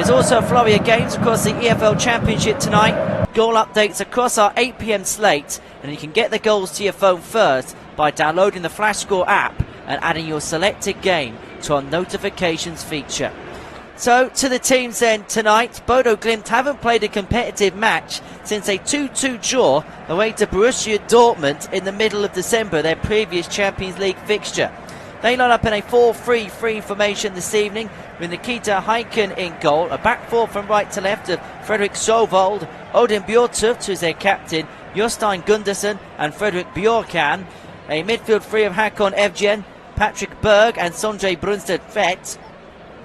There's also a flurry of games across the EFL Championship tonight. Goal updates across our 8 PM slate, and you can get the goals to your phone first by downloading the Flash Score app and adding your selected game to our notifications feature. So, to the teams then tonight, Bodo Glimt haven't played a competitive match since a 2-2 draw away to Borussia Dortmund in the middle of December, their previous Champions League fixture. They line up in a 4-3-3 formation this evening, with Nikita Heiken in goal, a back four from right to left of Fredrik Sjovold, Odin Bjortuft, who's their captain, Jostein Gundersen and Fredrik Bjorkan, a midfield three of Hakon Evjen, Patrick Berg and Sondre Brunstad Fett.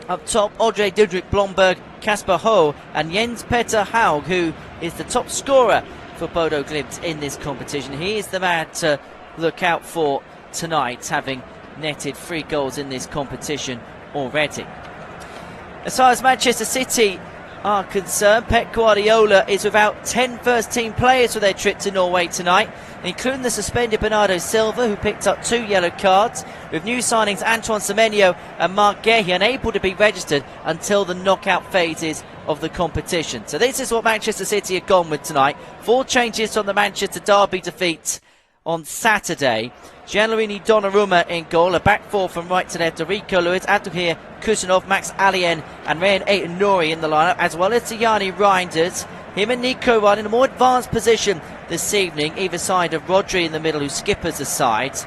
Up top, Audrey Didrik Blomberg, Kasper Ho and Jens Petter Haug, who is the top scorer for Bodo Glimt in this competition. He is the man to look out for tonight, having netted 3 goals in this competition already. As far as Manchester City are concerned, Pep Guardiola is without 10 first-team players for their trip to Norway tonight, including the suspended Bernardo Silva, who picked up 2 yellow cards, with new signings Antoine Semenyo and Marc Guéhi unable to be registered until the knockout phases of the competition. So this is what Manchester City have gone with tonight. 4 changes from the Manchester derby defeat on Saturday. Gianluigi Donnarumma in goal, a back four from right to left, Rico Lewis, Abdelkir Kusanov, Max Alien and Rayan Aït-Nouri in the lineup, as well as Tijani Reinders. Him and Nico run in a more advanced position this evening, either side of Rodri in the middle, who skippers the sides.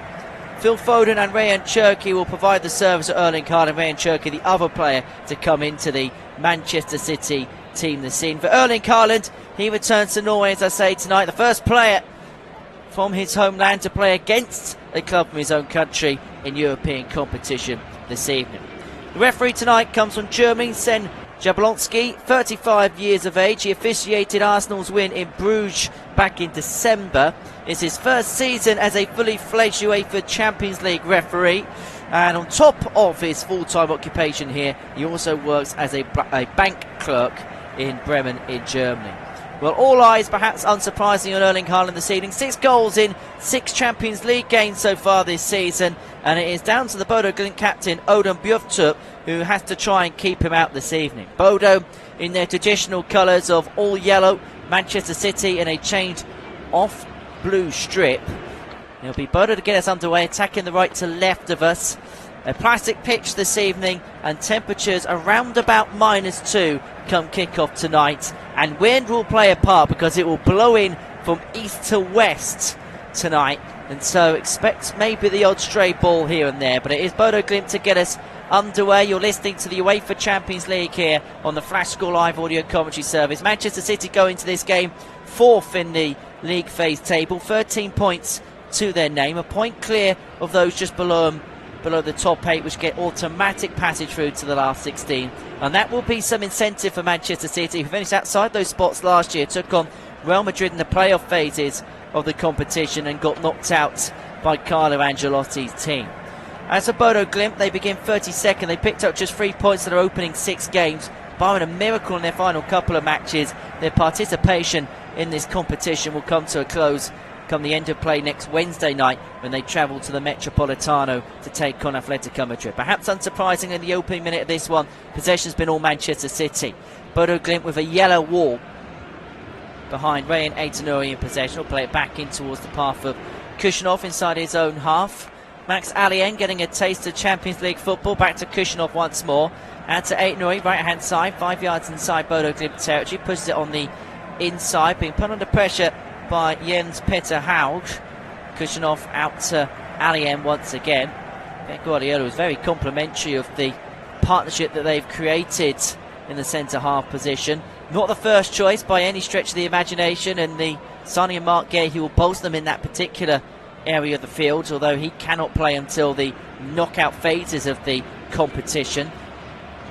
Phil Foden and Rayan Cherki will provide the service at Erling Haaland. Rayan Cherki, the other player to come into the Manchester City team this season. For Erling Haaland, he returns to Norway, as I say, tonight. The first player from his homeland to play against a club from his own country in European competition this evening. The referee tonight comes from Germany, Sen Jablonski, 35 years of age. He officiated Arsenal's win in Bruges back in December. It's his first season as a fully fledged UEFA Champions League referee. And on top of his full-time occupation here, he also works as a bank clerk in Bremen in Germany. Well, all eyes, perhaps unsurprisingly, on Erling Haaland this evening. 6 goals in 6 Champions League games so far this season. And it is down to the Bodo Glimt captain, Odin Bjortuft, who has to try and keep him out this evening. Bodo in their traditional colours of all yellow, Manchester City in a changed off blue strip. It'll be Bodo to get us underway, attacking the right to left of us. A plastic pitch this evening and temperatures around about -2 come kick-off tonight. And wind will play a part because it will blow in from east to west tonight. And so expect maybe the odd stray ball here and there. But it is Bodo Glimt to get us underway. You're listening to the UEFA Champions League here on the Flash Score Live audio commentary service. Manchester City go into this game 4th in the league phase table, 13 points to their name, a point clear of those just below them, below the top 8, which get automatic passage through to the last 16. And that will be some incentive for Manchester City, who finished outside those spots last year, took on Real Madrid in the playoff phases of the competition and got knocked out by Carlo Ancelotti's team. As for Bodo Glimt, they begin 32nd. They picked up just 3 points in their opening 6 games, barring a miracle in their final couple of matches. Their participation in this competition will come to a close come the end of play next Wednesday night when they travel to the Metropolitano to take on Atletico Madrid. Perhaps unsurprisingly, in the opening minute of this one, possession's been all Manchester City. Bodo Glimt with a yellow wall behind Rayan Aït-Nouri in possession. Will play it back in towards the path of Kusanov inside his own half. Max Alien getting a taste of Champions League football. Back to Kusanov once more. And to Aït-Nouri, right hand side, 5 yards inside Bodo Glimt territory. Pushes it on the inside, being put under pressure by Jens Petter Haug. Kusanov out to Alien once again. Pep Guardiola was very complimentary of the partnership that they've created in the centre half position. Not the first choice by any stretch of the imagination, and the signing of Marc Guéhi will bolster them in that particular area of the field, although he cannot play until the knockout phases of the competition.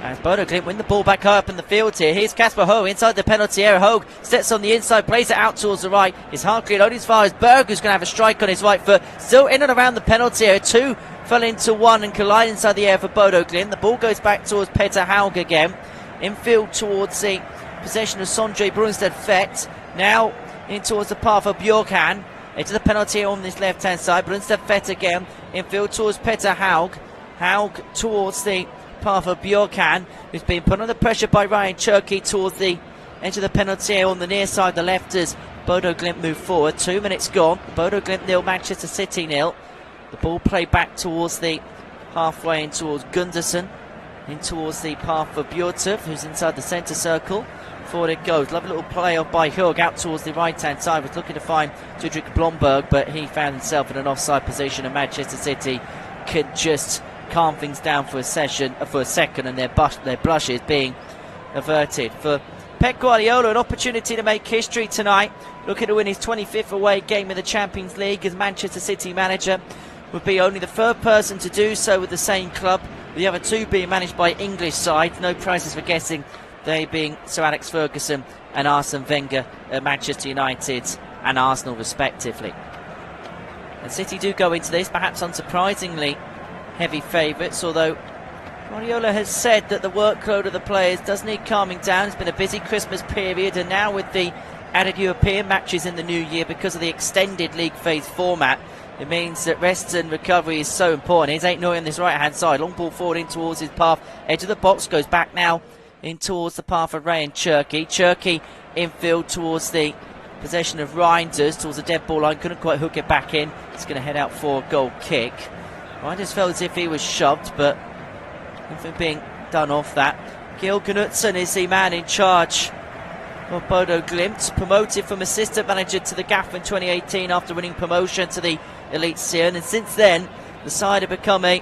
As Bodo Glimt win the ball back high up in the field here. Here's Kasper Ho inside the penalty area. Hogue steps on the inside, plays it out towards the right. It's hard cleared only as far as Berg, who's going to have a strike on his right foot. Still in and around the penalty area. 2 fell into 1 and collide inside the air for Bodo Glimt. The ball goes back towards Petter Haug again. Infield towards the possession of Sondre Brunstad Fett. Now in towards the path of Bjorkan. Into the penalty on this left-hand side. Brunstad Fett again. Infield towards Petter Haug. Haug towards the path of Bjorkan, who's been put under pressure by Ryan Cherky towards the edge of the penalty area on the near side, the left, as Bodo Glimt move forward. 2 minutes gone. Bodo Glimt 0, Manchester City 0. The ball played back towards the halfway in towards Gunderson, in towards the path of Bjortov, who's inside the centre circle. Forward it goes. Lovely little play off by Hug out towards the right hand side. Was looking to find Didrik Blomberg, but he found himself in an offside position, and Manchester City could just calm things down for a second, and their blushes being averted. For Pep Guardiola, an opportunity to make history tonight, looking to win his 25th away game in the Champions League as Manchester City manager. Would be only the third person to do so with the same club, the other two being managed by English sides. No prizes for guessing, they being Sir Alex Ferguson and Arsene Wenger at Manchester United and Arsenal respectively. And City do go into this, perhaps unsurprisingly, heavy favourites, although Guardiola has said that the workload of the players does need calming down. It's been a busy Christmas period, and now with the added European matches in the new year because of the extended league phase format, it means that rest and recovery is so important. Here's 8-0 on this right hand side, long ball forward in towards his path, edge of the box, goes back now in towards the path of Ryan Cherky. Cherky infield towards the possession of Reinders, towards the dead ball line, couldn't quite hook it back in. He's going to head out for a goal kick. Reinders felt as if he was shoved, but nothing being done off that. Gil Knutsen is the man in charge of Bodo Glimt, promoted from assistant manager to the GAF in 2018 after winning promotion to the Elite Series, and since then the side have become an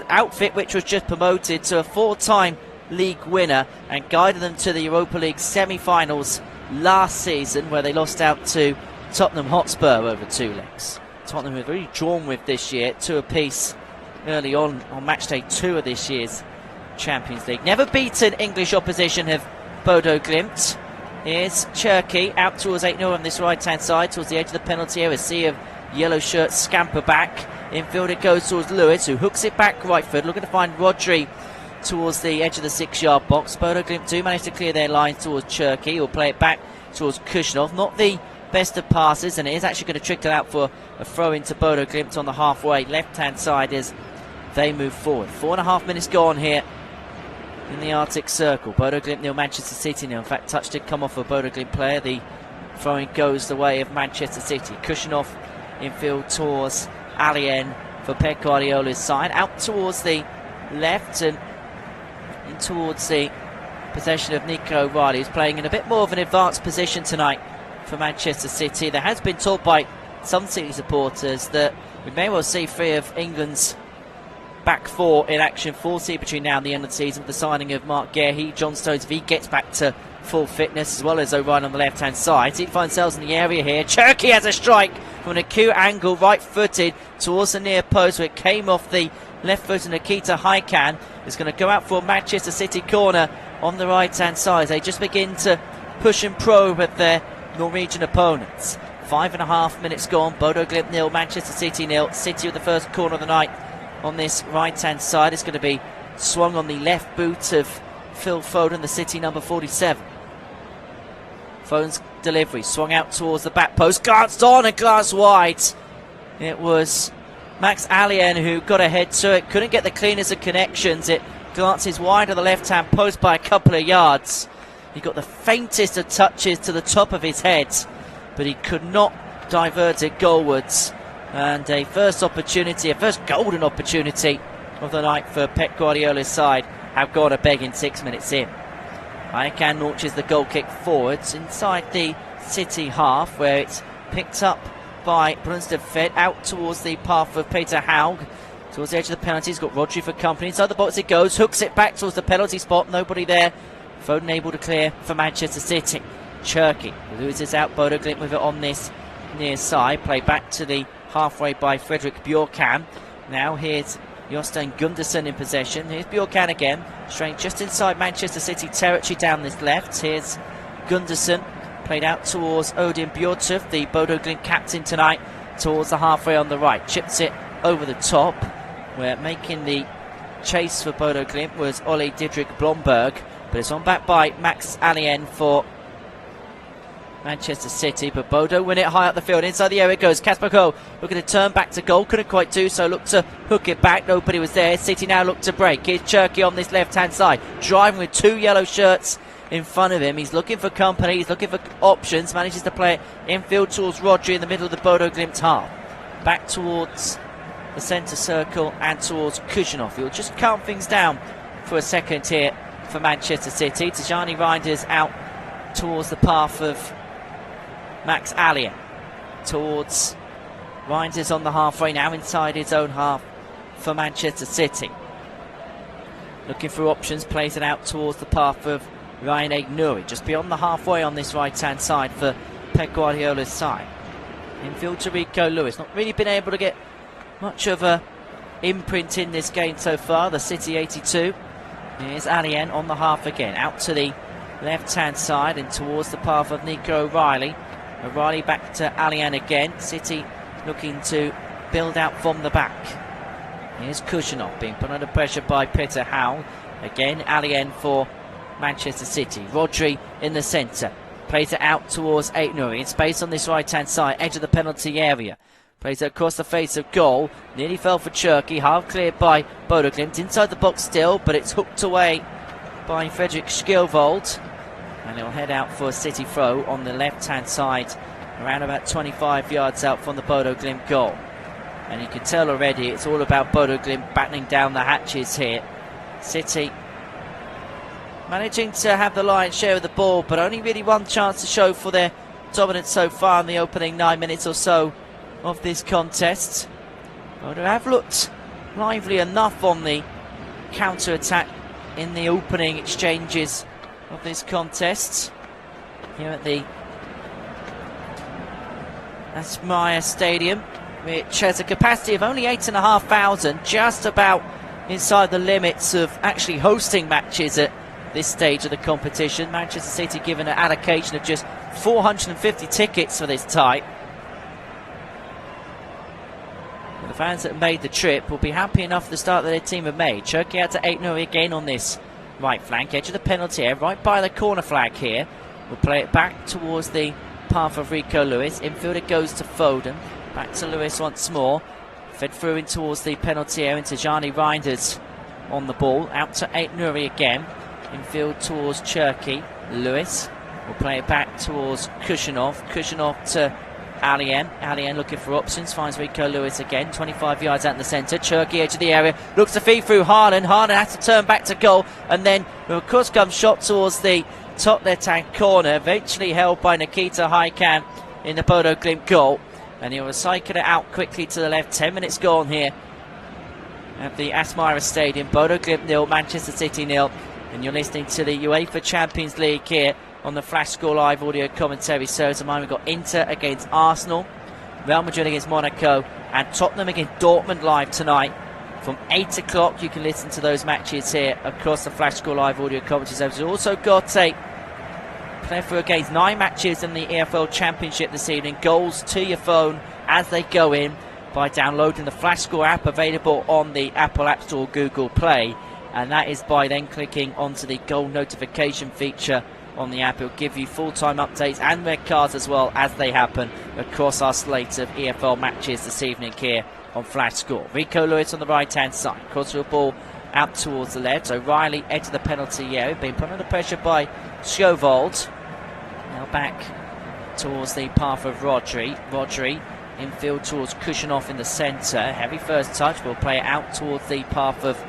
outfit which was just promoted to a 4-time league winner and guided them to the Europa League semi-finals last season, where they lost out to Tottenham Hotspur over 2 legs. Tottenham have really drawn with this year, 2 apiece early on match day 2 of this year's Champions League. Never beaten English opposition have Bodo Glimt. Here's Cherky out towards 8-0 on this right hand side, towards the edge of the penalty area. A sea of yellow shirts scamper back. Infield it goes towards Lewis, who hooks it back right foot, looking to find Rodri towards the edge of the 6-yard box. Bodo Glimt do manage to clear their line towards Cherky. He'll play it back towards Kushnov. Not the best of passes, and it is actually going to trickle out for a throw into Bodo Glimt on the halfway left hand side as they move forward. 4.5 minutes gone here in the Arctic Circle. Bodo Glimt 0, Manchester City 0. In fact, touch did come off a Bodo Glimt player. The throwing goes the way of Manchester City. Kushnov infield towards Alien for Pep Guardiola's side. Out towards the left and in towards the possession of Nico O'Reilly, who's playing in a bit more of an advanced position tonight for Manchester City. There has been talk by some City supporters that we may well see 3 of England's back 4 in action for City between now and the end of the season, with the signing of Mark Guehi, John Stones, if he gets back to full fitness, as well as O'Reilly on the left hand side. City find themselves in the area here. Cherky has a strike from an acute angle, right footed towards the near post, where it came off the left foot of Nikita Haikan. Is going to go out for a Manchester City corner on the right hand side. They just begin to push and probe at their Norwegian opponents. 5.5 minutes gone. Bodo Glimt 0, Manchester City 0. City with the first corner of the night on this right hand side. It's going to be swung on the left boot of Phil Foden, the City number 47. Foden's delivery swung out towards the back post, glanced on and glanced wide. It was Max Alien who got ahead to it, couldn't get the cleanest of connections. It glances wide of the left hand post by a couple of yards. He got the faintest of touches to the top of his head, but he could not divert it goalwards. And a first opportunity, a first golden opportunity of the night for Pep Guardiola's side have gone a begging 6 minutes in. Ican launches the goal kick forwards inside the City half, where it's picked up by Brunstad out towards the path of Peter Haug, towards the edge of the penalty. He's got Rodri for company. Inside the box it goes, hooks it back towards the penalty spot, nobody there. Foden able to clear for Manchester City. Cherky loses out. Bodo Glimt with it on this near side. Play back to the halfway by Fredrik Bjorkan. Now here's Jostein Gunderson in possession. Here's Bjorkan again, straying just inside Manchester City territory down this left. Here's Gunderson, played out towards Odin Bjortov, the Bodo Glimt captain tonight, towards the halfway on the right. Chips it over the top, where making the chase for Bodo Glimt was Ole Didrik Blomberg, but it's on back by Max Alien for Manchester City, but Bodo win it high up the field. Inside the area it goes. Kasper Koh looking to turn back to goal. Couldn't quite do so. Looked to hook it back. Nobody was there. City now look to break. Here's Cherki on this left-hand side. Driving with 2 yellow shirts in front of him. He's looking for company. He's looking for options. Manages to play it infield towards Rodri in the middle of the Bodo Glimt half. Back towards the centre circle and towards Kujanov. He'll just calm things down for a second here for Manchester City. Tijani Reinders out towards the path of Max Allier, towards Reinders on the halfway now, inside his own half for Manchester City. Looking for options, plays it out towards the path of Ryan Aït-Nouri, just beyond the halfway on this right-hand side for Pep Guardiola's side. Infield to Rico Lewis, not really been able to get much of a imprint in this game so far, the City 82. Here's Alien on the half again, out to the left-hand side and towards the path of Nico O'Reilly. O'Reilly back to Alien again. City looking to build out from the back. Here's Kujanov being put under pressure by Peter Howell. Again, Alien for Manchester City. Rodri in the centre. Plays it out towards Aït-Nouri. In space on this right-hand side, edge of the penalty area. Plays it across the face of goal. Nearly fell for Cherki. Half cleared by Bodo Glimt. Inside the box still, but it's hooked away by Fredrik Skjelvold. And it'll head out for a City throw on the left-hand side, around about 25 yards out from the Bodo Glimt goal. And you can tell already it's all about Bodo Glimt battening down the hatches here. City managing to have the lion's share of the ball, but only really one chance to show for their dominance so far in the opening 9 minutes or so of this contest. Bodo have looked lively enough on the counter-attack in the opening exchanges of this contest here at the Aspmira Stadium, which has a capacity of only 8,500, just about inside the limits of actually hosting matches at this stage of the competition. Manchester City given an allocation of just 450 tickets for this type. The fans that made the trip will be happy enough with the start that their team have made. Cherki out to Aït-Nouri again on this right flank, edge of the penalty area, right by the corner flag here. We'll play it back towards the path of Rico Lewis. Infield it goes to Foden. Back to Lewis once more. Fed through in towards the penalty area into Tijani Reinders on the ball. Out to Aït-Nouri again. Infield towards Cherki. Lewis will play it back towards Kujanov. Kujanov to Alien. Alien looking for options. Finds Rico Lewis again. 25 yards out in the centre. Cherki edge of the area. Looks to feed through Haaland. Haaland has to turn back to goal. And then, of course, comes shot towards the top left-hand corner. Eventually held by Nikita Haikan in the Bodo Glimt goal. And he'll recycle it out quickly to the left. 10 minutes gone here at the Aspmira Stadium. Bodo Glimt 0, Manchester City 0. And you're listening to the UEFA Champions League here on the Flash Score Live audio commentary. So tonight we've got Inter against Arsenal, Real Madrid against Monaco, and Tottenham against Dortmund live tonight from 8 o'clock. You can listen to those matches here across the Flash Score Live audio commentary. So we've also got a plethora against 9 matches in the EFL Championship this evening. Goals to your phone as they go in by downloading the Flash Score app, available on the Apple App Store, Google Play, and that is by then clicking onto the goal notification feature on the app. It'll give you full-time updates and red cards as well as they happen across our slate of EFL matches this evening here on Flash Score. Rico Lewis on the right-hand side. Cross the ball out towards the left. O'Reilly into the penalty area, being put under pressure by Skjelvold. Now back towards the path of Rodri. Rodri infield towards Kujanov in the centre. Heavy first touch. We'll play it out towards the path of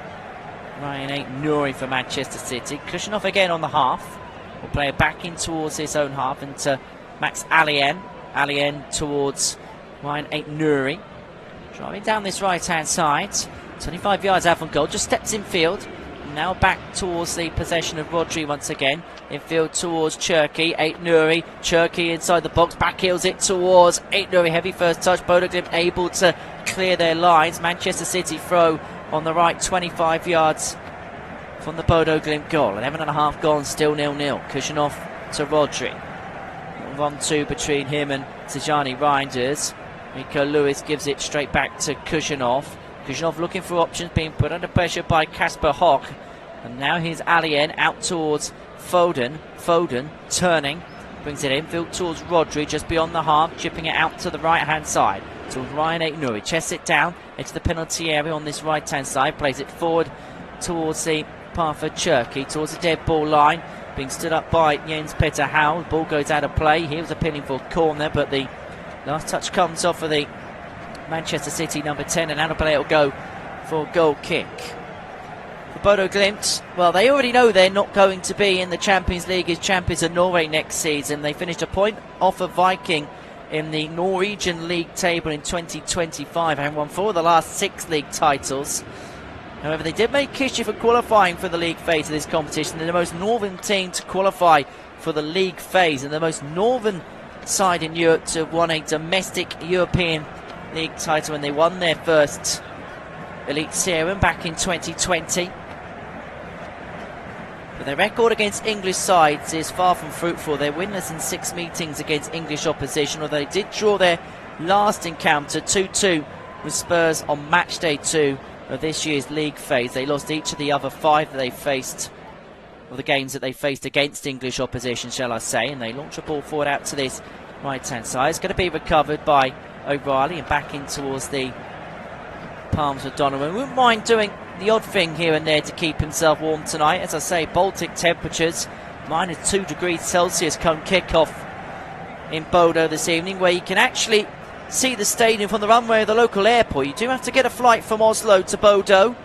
Ryan Aït-Nouri for Manchester City. Kujanov again on the half. We'll play it back in towards his own half into Max Alien. Alien towards Ryan Aït-Nouri. Driving down this right-hand side. 25 yards out from goal. Just steps in field. Now back towards the possession of Rodri once again. Infield towards Cherki. Aït-Nouri. Cherki inside the box. Backheels it towards Aït-Nouri. Heavy first touch. Bodo Glimt able to clear their lines. Manchester City throw on the right, 25 yards from the Bodo Glimt goal. 11.5 gone, still 0-0. Kujanov to Rodri. 1-2 between him and Tijani Reinders. Rico Lewis gives it straight back to Kujanov. Kujanov looking for options, being put under pressure by Kasper Hock. And now here's Alien out towards Foden. Foden turning Brings it infield towards Rodri, just beyond the half, chipping it out to the right-hand side. Towards Ryan Aït-Nouri, chests it down into the penalty area on this right-hand side. Plays it forward towards the path for Cherky, towards the dead ball line. Being stood up by Jens Petter Howell. Ball goes out of play. He was appealing for a corner, but the last touch comes off of the Manchester City number 10, and out of play it'll go for a goal kick. For Bodo Glimt, well, they already know they're not going to be in the Champions League as champions of Norway next season. They finished a point off of Viking in the Norwegian League table in 2025 and won 4 of the last 6 league titles. However, they did make history for qualifying for the league phase of this competition. They're the most northern team to qualify for the league phase and the most northern side in Europe to have won a domestic European league title when they won their first Elite Serum back in 2020. But their record against English sides is far from fruitful. They're winless in 6 meetings against English opposition, although they did draw their last encounter 2-2 with Spurs on match day 2 of this year's league phase. They lost each of the other 5 that they faced, or the games that they faced against English opposition, shall I say, and they launch a ball forward out to this right-hand side. It's going to be recovered by O'Reilly and back in towards the palms of Donovan. Wouldn't mind doing the odd thing here and there to keep himself warm tonight. As I say, Baltic temperatures, -2 degrees Celsius come kick-off in Bodo this evening, where you can actually see the stadium from the runway of the local airport. You do have to get a flight from Oslo to Bodo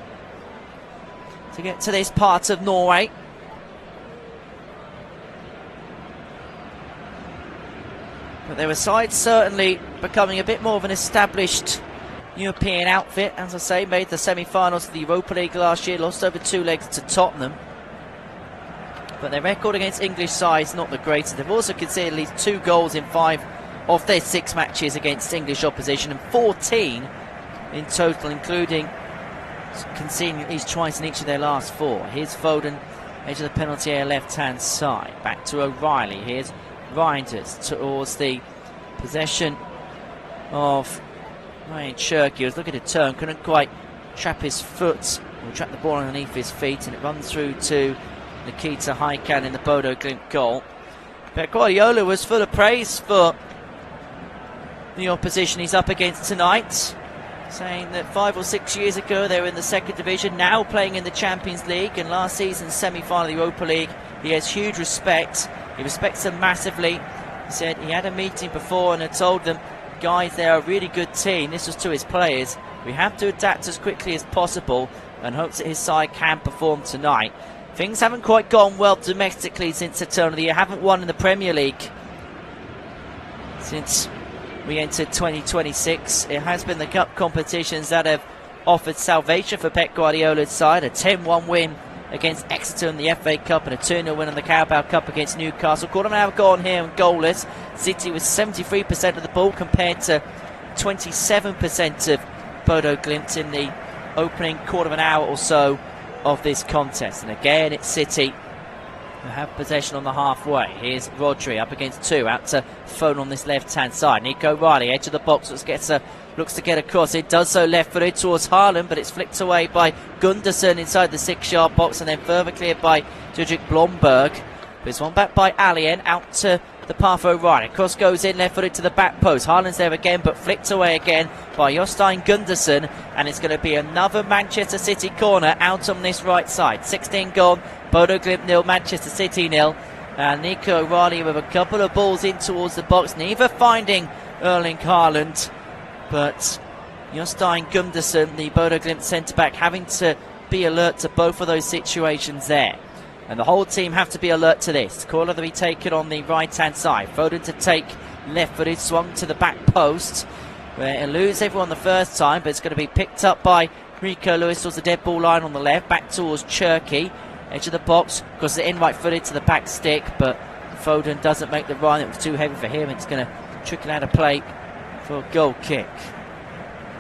to get to this part of Norway. But there were sides certainly becoming a bit more of an established European outfit. As I say, made the semi-finals of the Europa League last year, lost over 2 legs to Tottenham. But their record against English sides not the greatest. They've also conceded at least 2 goals in 5 of their 6 matches against English opposition, and 14 in total, including conceding at least twice in each of their last 4. Here's Foden, edge of the penalty area, left-hand side. Back to O'Reilly. Here's Reinders towards the possession of Ryan Cherky. He was looking to turn, couldn't quite trap his foot or trap the ball underneath his feet, and it runs through to Nikita Haikan in the Bodo Glimt goal. Pep Guardiola was full of praise for the opposition he's up against tonight, saying that 5 or 6 years ago they were in the 2nd division, now playing in the Champions League, and last season's semi-final of the Europa League. He has huge respect. He respects them massively. He said he had a meeting before and had told them, guys, they're a really good team. This was to his players. We have to adapt as quickly as possible, and hopes that his side can perform tonight. Things haven't quite gone well domestically since the turn of the year. Haven't won in the Premier League since we entered 2026. It has been the cup competitions that have offered salvation for Pep Guardiola's side. A 10-1 win against Exeter in the FA Cup and a 2-0 win in the Carabao Cup against Newcastle. Quarter of an hour gone here and goalless. City with 73% of the ball compared to 27% of Bodo Glimt in the opening quarter of an hour or so of this contest. And again, it's City who have possession on the halfway. Here's Rodri up against 2, out to Foden on this left-hand side. Nico Riley, edge of the box, looks to get across. It does so left-footed towards Haaland, but it's flicked away by Gunderson inside the 6-yard box, and then further cleared by Didrik Blomberg. But it's one back by Alien, out to the path of O'Reilly. Cross goes in, left-footed to the back post. Haaland's there again, but flicked away again by Jostein Gunderson, and it's going to be another Manchester City corner out on this right side. 16 gone, Bodo Glimt 0, Manchester City 0. And Nico O'Reilly with a couple of balls in towards the box, neither finding Erling Haaland, but Jostein Gunderson, the Bodo Glimt centre-back, having to be alert to both of those situations there. And the whole team have to be alert to this. Corner to be taken on the right-hand side. Foden to take left-footed, swung to the back post, where it eludes everyone the first time, but it's going to be picked up by Rico Lewis towards the dead ball line on the left, back towards Cherky, edge of the box, goes in right-footed to the back stick, but Foden doesn't make the run. It was too heavy for him. It's going to trickle out of play for a goal kick.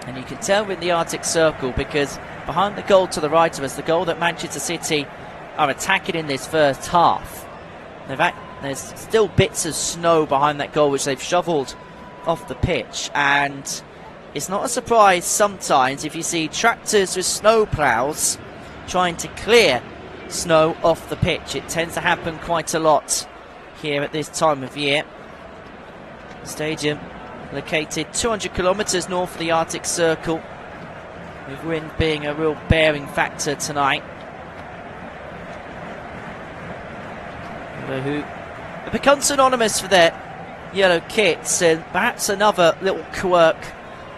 And you can tell we're in the Arctic Circle, because behind the goal to the right of us, the goal that Manchester City are attacking in this first half, there's still bits of snow behind that goal which they've shovelled off the pitch, and it's not a surprise sometimes if you see tractors with snow ploughs trying to clear snow off the pitch. It tends to happen quite a lot here at this time of year. Stadium located 200 kilometres north of the Arctic Circle, with wind being a real bearing factor tonight. Who have become synonymous for their yellow kits, and perhaps another little quirk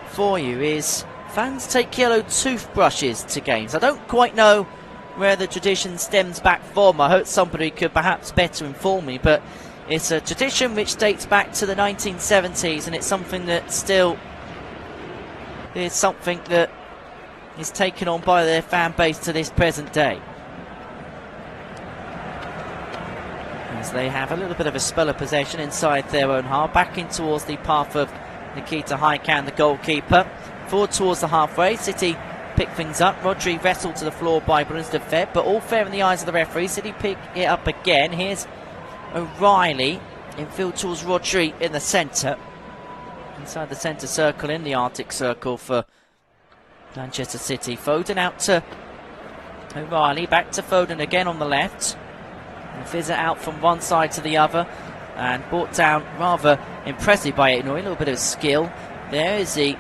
for you is fans take yellow toothbrushes to games. I don't quite know where the tradition stems back from. I hope somebody could perhaps better inform me, but it's a tradition which dates back to the 1970s, and it's something that still is something that is taken on by their fan base to this present day. As they have a little bit of a spell of possession inside their own half, back in towards the path of Nikita Haikan, the goalkeeper. Forward towards the halfway. City pick things up. Rodri wrestled to the floor by Bruns de Vet, but all fair in the eyes of the referee. City pick it up again. Here's O'Reilly infield towards Rodri in the centre. Inside the centre circle in the Arctic Circle for Manchester City. Foden out to O'Reilly. Back to Foden again on the left. Fizzer out from one side to the other and brought down rather impressive by Aït Nouri. A little bit of skill. There's a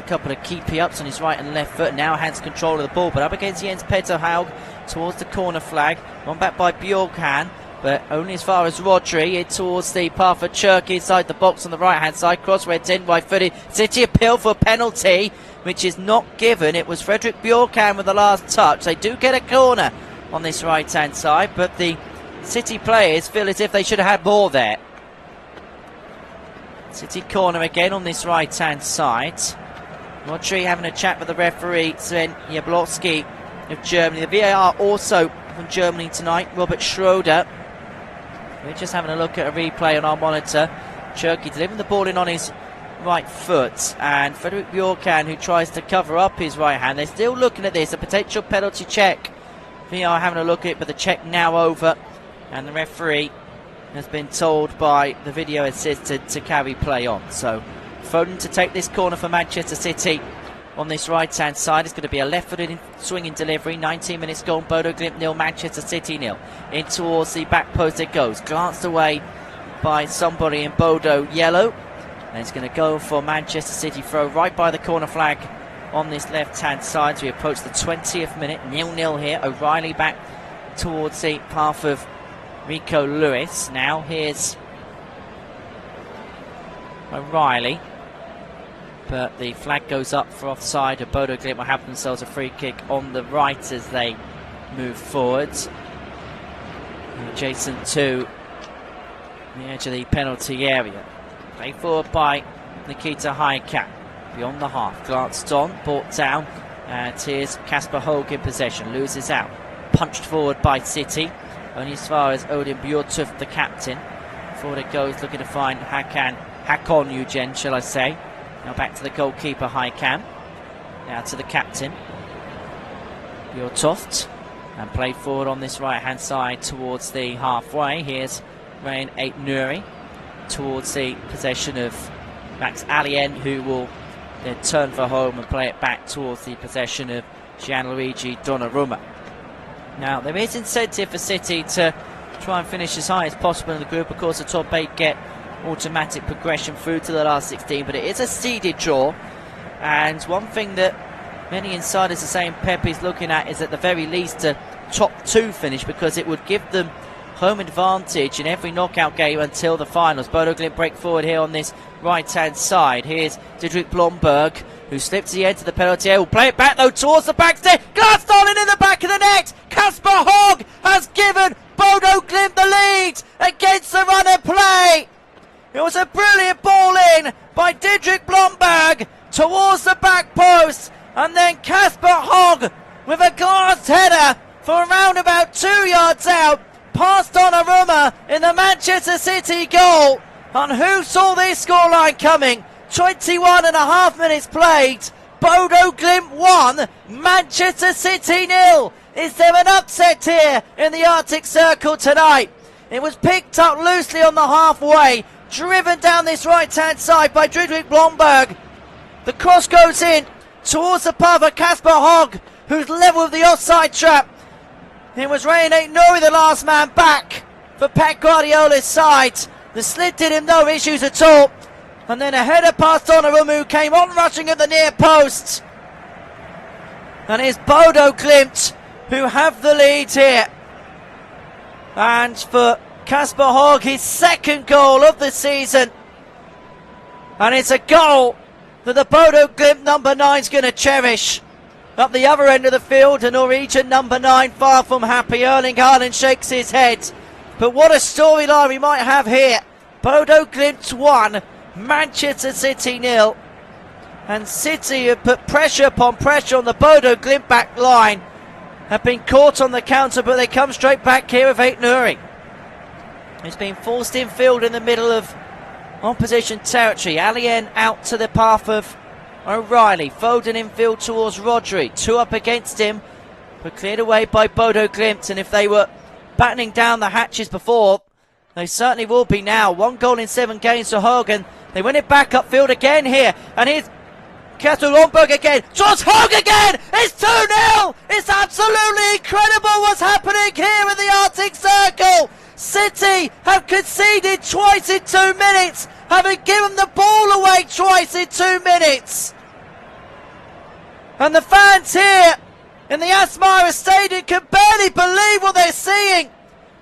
couple of keepy ups on his right and left foot. Now hands control of the ball, but up against Jens Petter Haug towards the corner flag. One back by Bjorkhan, but only as far as Rodri. In towards the path of Church inside the box on the right hand side. Cross went in, right footed. City appeal for a penalty, which is not given. It was Fredrik Bjorkhan with the last touch. They do get a corner on this right hand side, but the City players feel as if they should have had more there. City corner again on this right hand side. Rodri having a chat with the referee, Sven Jablonski of Germany. The VAR also from Germany tonight, Robert Schroeder. We're just having a look at a replay on our monitor. Cherky delivering the ball in on his right foot, and Fredrik Bjorkhan, who tries to cover up his right hand. They're still looking at this, a potential penalty check. VAR having a look at it, but the check now over, and the referee has been told by the video assistant to carry play on. So Foden to take this corner for Manchester City on this right hand side. It's going to be a left-footed swinging delivery. 19 minutes gone. Bodo Glimt 0, Manchester City 0. In towards the back post it goes, glanced away by somebody in Bodo yellow, and it's going to go for Manchester City throw right by the corner flag on this left-hand side as we approach the 20th minute. 0-0 here. O'Reilly back towards the path of Rico Lewis. Now here's O'Reilly, but the flag goes up for offside, and Bodo Glimt will have themselves a free kick on the right as they move forwards. Adjacent to the edge of the penalty area. Played forward by Nikita Haikan. Beyond the half, glanced on, brought down, and here's Kasper Haug in possession, loses out, punched forward by City, only as far as Odin Bjortuf, the captain. Forward it goes, looking to find Hakon Eugen, shall I say. Now back to the goalkeeper Haikan, now to the captain Bjortoft, and played forward on this right hand side towards the halfway. Here's Rain Aït Nouri towards the possession of Max Allien, who will then turn for home and play it back towards the possession of Gianluigi Donnarumma. Now there is incentive for City to try and finish as high as possible in the group. Of course the top 8 get automatic progression through to the last 16, but it is a seeded draw, and one thing that many insiders are saying Pep is looking at is at the very least a top 2 finish, because it would give them home advantage in every knockout game until the finals. Bodo Glimt break forward here on this right hand side. Here's Didrik Blomberg, who slips the end of the penalty area. Will play it back though towards the backstay. Glasdalen in the back of the net. Kasper Haug has given Bodo Glimt the lead against the run and play. It was a brilliant ball in by Didrik Blomberg towards the back post, and then Kasper Haug with a glass header for around about 2 yards out, past Donnarumma in the Manchester City goal. And who saw this scoreline coming? 21 and a half minutes played. Bodo Glimt 1, Manchester City 0. Is there an upset here in the Arctic Circle tonight? It was picked up loosely on the halfway, driven down this right hand side by Didrik Blomberg. The cross goes in towards the path of Kasper Haug, who's level with the offside trap. It was Rain Aït Nouri, the last man back, for Pep Guardiola's side. The slid did him no issues at all. And then a header past Donnarumma, who came on rushing at the near post. And it's Bodo Glimt who have the lead here. And for Kasper Hogg, his second goal of the season. And it's a goal that the Bodo Glimt number 9 is going to cherish. Up the other end of the field, a Norwegian number 9 far from happy. Erling Haaland shakes his head. But what a storyline we might have here. Bodo Glimt 1, Manchester City 0. And City have put pressure upon pressure on the Bodo Glimt back line. Have been caught on the counter, but they come straight back here with Aït-Nouri. He's been forced infield in the middle of opposition territory. Allien out to the path of O'Reilly. Foden infield towards Rodri. 2 up against him, but cleared away by Bodo Glimt. And if they were battening down the hatches before, they certainly will be now. 1 goal in 7 games for Hogan. They win it back upfield again here. And here's Kjetil Lundberg again. Towards Hogg again! It's 2-0! It's absolutely incredible what's happening here in the Arctic Circle! City have conceded twice in 2 minutes, having given the ball away twice in 2 minutes. And the fans here in the Aspmira Stadium can barely believe what they're seeing.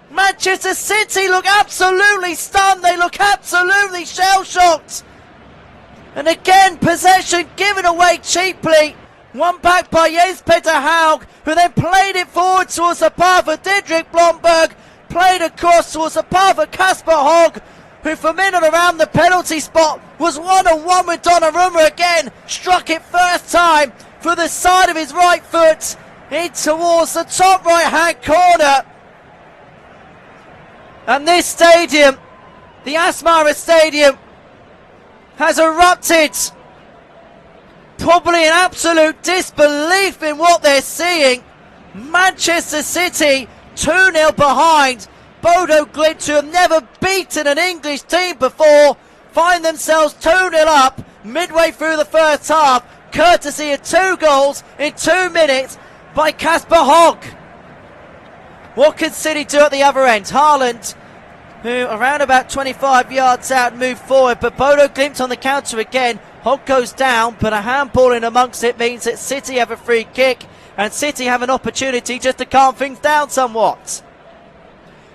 Manchester City look absolutely stunned. They look absolutely shell-shocked. And again, possession given away cheaply. One back by Jens Peter Haug, who then played it forward towards the path of Didrik Blomberg. Played across towards the path of Kasper Hogg, who from in and around the penalty spot was one-on-one with Donnarumma again. Struck it first time through the side of his right foot in towards the top right-hand corner. And this stadium, the Aspmira Stadium, has erupted, probably in absolute disbelief in what they're seeing. Manchester City 2-0 behind. Bodo Glimt, who have never beaten an English team before, find themselves 2-0 up midway through the first half, courtesy of 2 goals in 2 minutes by Kasper Hogg. What can City do at the other end? Haaland, who around about 25 yards out, moved forward, but Bodo Glimt on the counter again. Hogg goes down, but a handball in amongst it means that City have a free kick, and City have an opportunity just to calm things down somewhat.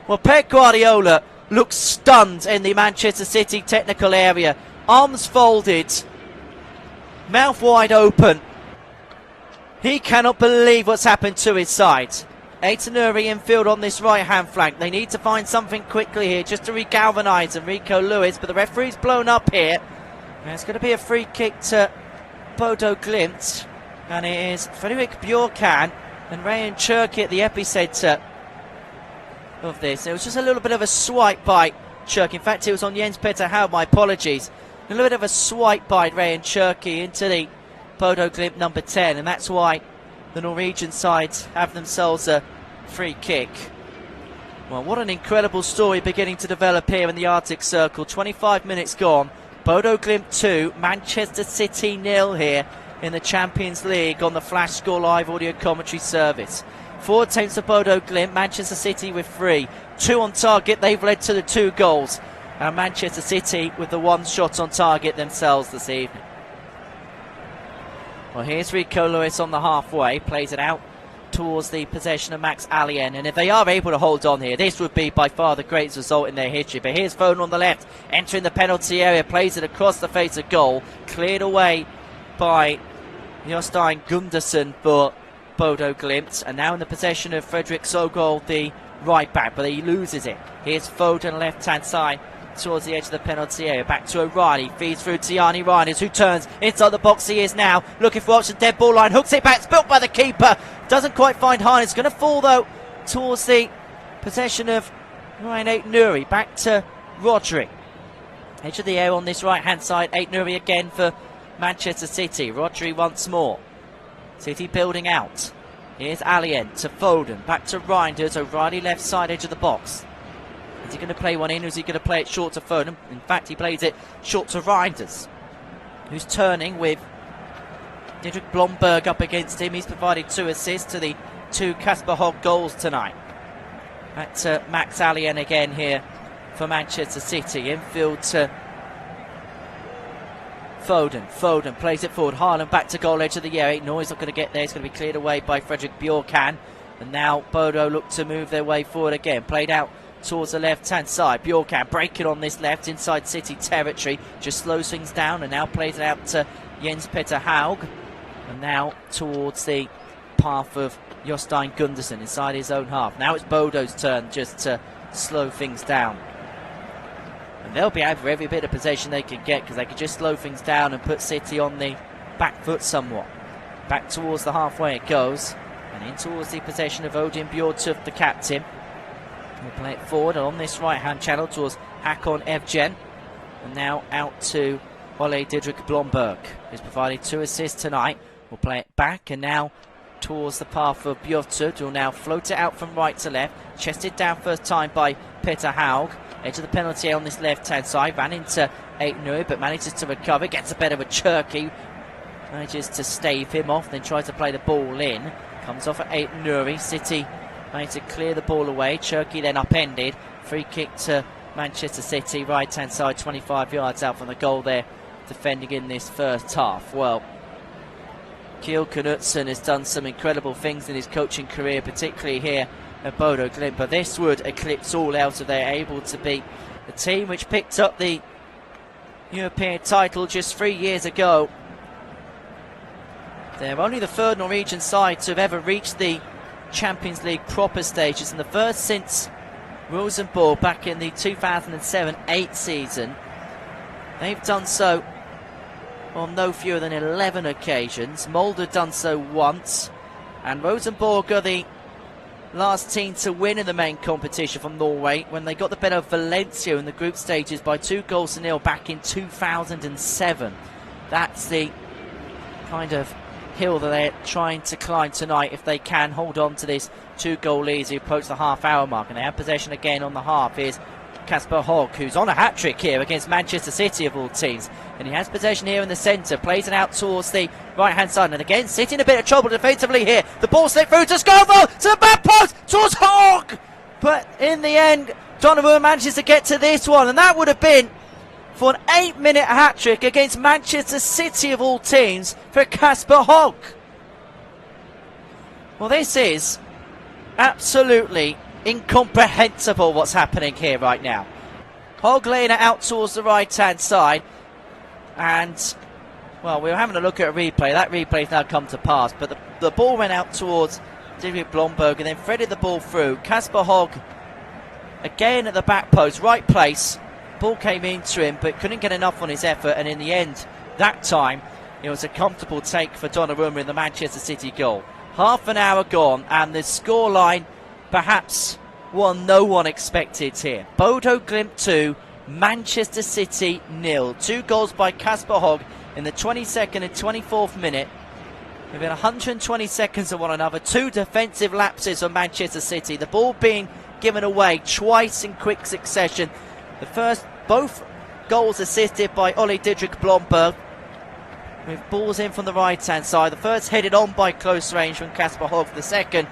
Well, Pep Guardiola looks stunned in the Manchester City technical area. Arms folded, mouth wide open. He cannot believe what's happened to his side. Aït-Nouri infield on this right-hand flank. They need to find something quickly here just to re-galvanise Enrico Lewis, but the referee's blown up here. And it's going to be a free kick to Bodo Glimt. And it is Fredrik Bjorkan and Rayan Cherki at the epicentre of this. It was just a little bit of a swipe by Cherki. In fact, it was on Jens Peter Haug, my apologies. A little bit of a swipe by Rayan Cherki into the Bodo Glimt number 10, and that's why the Norwegian side have themselves a free kick. Well, what an incredible story beginning to develop here in the Arctic Circle. 25 minutes gone. Bodo Glimt 2, Manchester City 0 here in the Champions League on the Flash Score Live audio commentary service. 4 attempts of Bodo Glimt, Manchester City with 3. 2 on target, they've led to the 2 goals. And Manchester City with the 1 shot on target themselves this evening. Well, here's Rico Lewis on the halfway, plays it out towards the possession of Max Allien, and if they are able to hold on here, this would be by far the greatest result in their history. But here's Foden on the left, entering the penalty area, plays it across the face of goal, cleared away by Jostein Gundersen for Bodo Glimt, and now in the possession of Fredrik Sogol, the right back, but he loses it. Here's Foden left hand side towards the edge of the penalty area, back to O'Reilly, feeds through to Yanni Reiners, who turns inside the box. He is now looking for option, dead ball line, hooks it back, spilt by the keeper, doesn't quite find Reiners, going to fall though towards the possession of Ryan Aït-Nouri, back to Rodri, edge of the air on this right hand side. Aït-Nouri again for Manchester City. Rodri once more, City building out. Here's Allien to Foden, back to Reinders, O'Reilly left side edge of the box. Is he going to play one in, or is he going to play it short to Foden? In fact, he plays it short to Reinders, who's turning with Didrik Blomberg up against him. He's provided 2 assists to the 2 Kasper Hogg goals tonight. Back to Max Alien again here for Manchester City. Infield to Foden. Foden plays it forward. Haaland back to goal edge of the area. No, he's not going to get there. He's going to be cleared away by Frederick Bjorkan. And now Bodo look to move their way forward again. Played out towards the left-hand side. Bjorkan breaking on this left inside City territory. Just slows things down and now plays it out to Jens Peter Haug. And now towards the path of Jostein Gundersen inside his own half. Now it's Bodo's turn just to slow things down. And they'll be out for every bit of possession they can get because they can just slow things down and put City on the back foot somewhat. Back towards the halfway it goes. And in towards the possession of Odin Bjortuf, the captain. We'll play it forward on this right-hand channel towards Hakon Evgen. And now out to Ole Didrik Blomberg, who's provided 2 assists tonight. We'll play it back and now towards the path of Bjortuf, who will now float it out from right to left. Chested down first time by Peter Haug. Edge of the penalty on this left-hand side. Ran into Aitnuri, but manages to recover. Gets a bit of a churky. Manages to stave him off, then tries to play the ball in. Comes off at Aitnuri. City managed to clear the ball away. Churky then upended. Free kick to Manchester City. Right-hand side, 25 yards out from the goal there. Defending in this first half. Well, Kjell Knutsen has done some incredible things in his coaching career, particularly here at Bodo Glimt, but this would eclipse all else if they're able to beat the team which picked up the European title just 3 years ago. They're only the third Norwegian side to have ever reached the Champions League proper stages, and the first since Rosenborg back in the 2007-8 season. They've done so on no fewer than 11 occasions. Molde done so once, and Rosenborg are the last team to win in the main competition from Norway when they got the better of Valencia in the group stages by 2-0 back in 2007. That's the kind of hill that they're trying to climb tonight if they can hold on to this 2-goal lead as they approach the half-hour mark. And they have possession again on the half. Here's Kasper Hogg, who's on a hat-trick here against Manchester City of all teams. And he has possession here in the centre, plays it out towards the right-hand side. And again, City in a bit of trouble defensively here. The ball slipped through to Scoville, to the back post, towards Hogg. But in the end, Donovan manages to get to this one. And that would have been for an 8-minute hat-trick against Manchester City of all teams for Kasper Hogg. Well, this is absolutely incomprehensible what's happening here right now. Hogg laying it out towards the right-hand side. And, well, we were having a look at a replay. That replay's now come to pass. But the ball went out towards Didrik Blomberg and then threaded the ball through. Kasper Hogg, again at the back post, right place. Ball came into him, but couldn't get enough on his effort. And in the end, that time, it was a comfortable take for Donnarumma in the Manchester City goal. Half an hour gone, and the scoreline perhaps one no one expected here. Bodo Glimt 2, Manchester City 0. 2 goals by Kasper Hogg in the 22nd and 24th minute. Within 120 seconds of one another. 2 defensive lapses for Manchester City. The ball being given away twice in quick succession. The first, both goals assisted by Ole Didrik Blomberg, with balls in from the right-hand side. The first headed on by close range from Kasper Hogg. The second,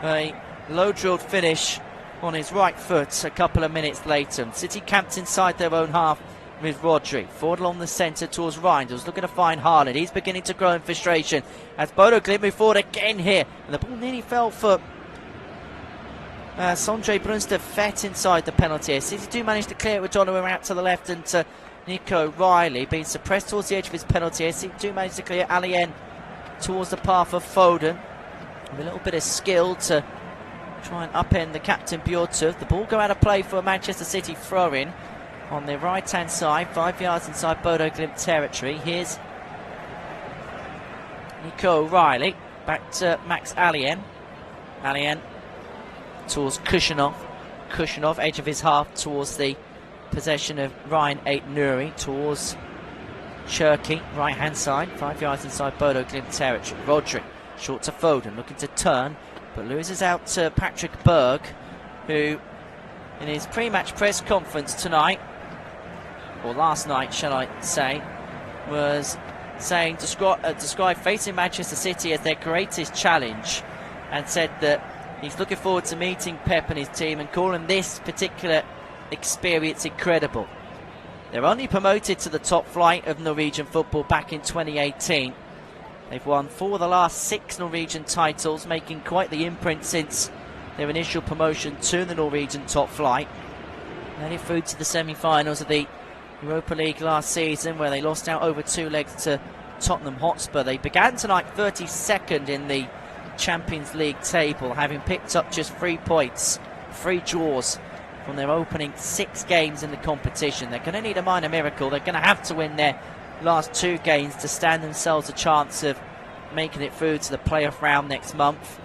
a low-drilled finish on his right foot a couple of minutes later. City camped inside their own half with Rodri. Forward along the centre towards Reinders, looking to find Haaland. He's beginning to grow in frustration as Bodo Glimt move forward again here. And the ball nearly fell for Sondre Brunster Fett inside the penalty area. City do manage to clear it with Donovan out to the left and to Nico Riley, being suppressed towards the edge of his penalty area. City do manage to clear Alien towards the path of Foden with a little bit of skill to try and upend the captain Bjortuf. The ball go out of play for a Manchester City throw-in on the right-hand side, 5 yards inside Bodo Glimt territory. Here's Nico Riley, back to Max Alien. Alien towards Kushinov. Kushinov, edge of his half, towards the possession of Ryan Aitnuri, towards Cherky, right-hand side, 5 yards inside Bodo Glimt territory. Rodri, short to Foden, looking to turn, but loses out to Patrick Berg, who in his pre-match press conference tonight, or last night shall I say, was saying, describe facing Manchester City as their greatest challenge, and said that he's looking forward to meeting Pep and his team and calling this particular experience incredible. They're only promoted to the top flight of Norwegian football back in 2018. They've won 4 of the last 6 Norwegian titles, making quite the imprint since their initial promotion to the Norwegian top flight. Made it through to the semi-finals of the Europa League last season, where they lost out over 2 legs to Tottenham Hotspur. They began tonight 32nd in the Champions League table, having picked up just 3 points, 3 draws from their opening 6 games in the competition. They're going to need a minor miracle. They're going to have to win their last 2 games to stand themselves a chance of making it through to the playoff round next month.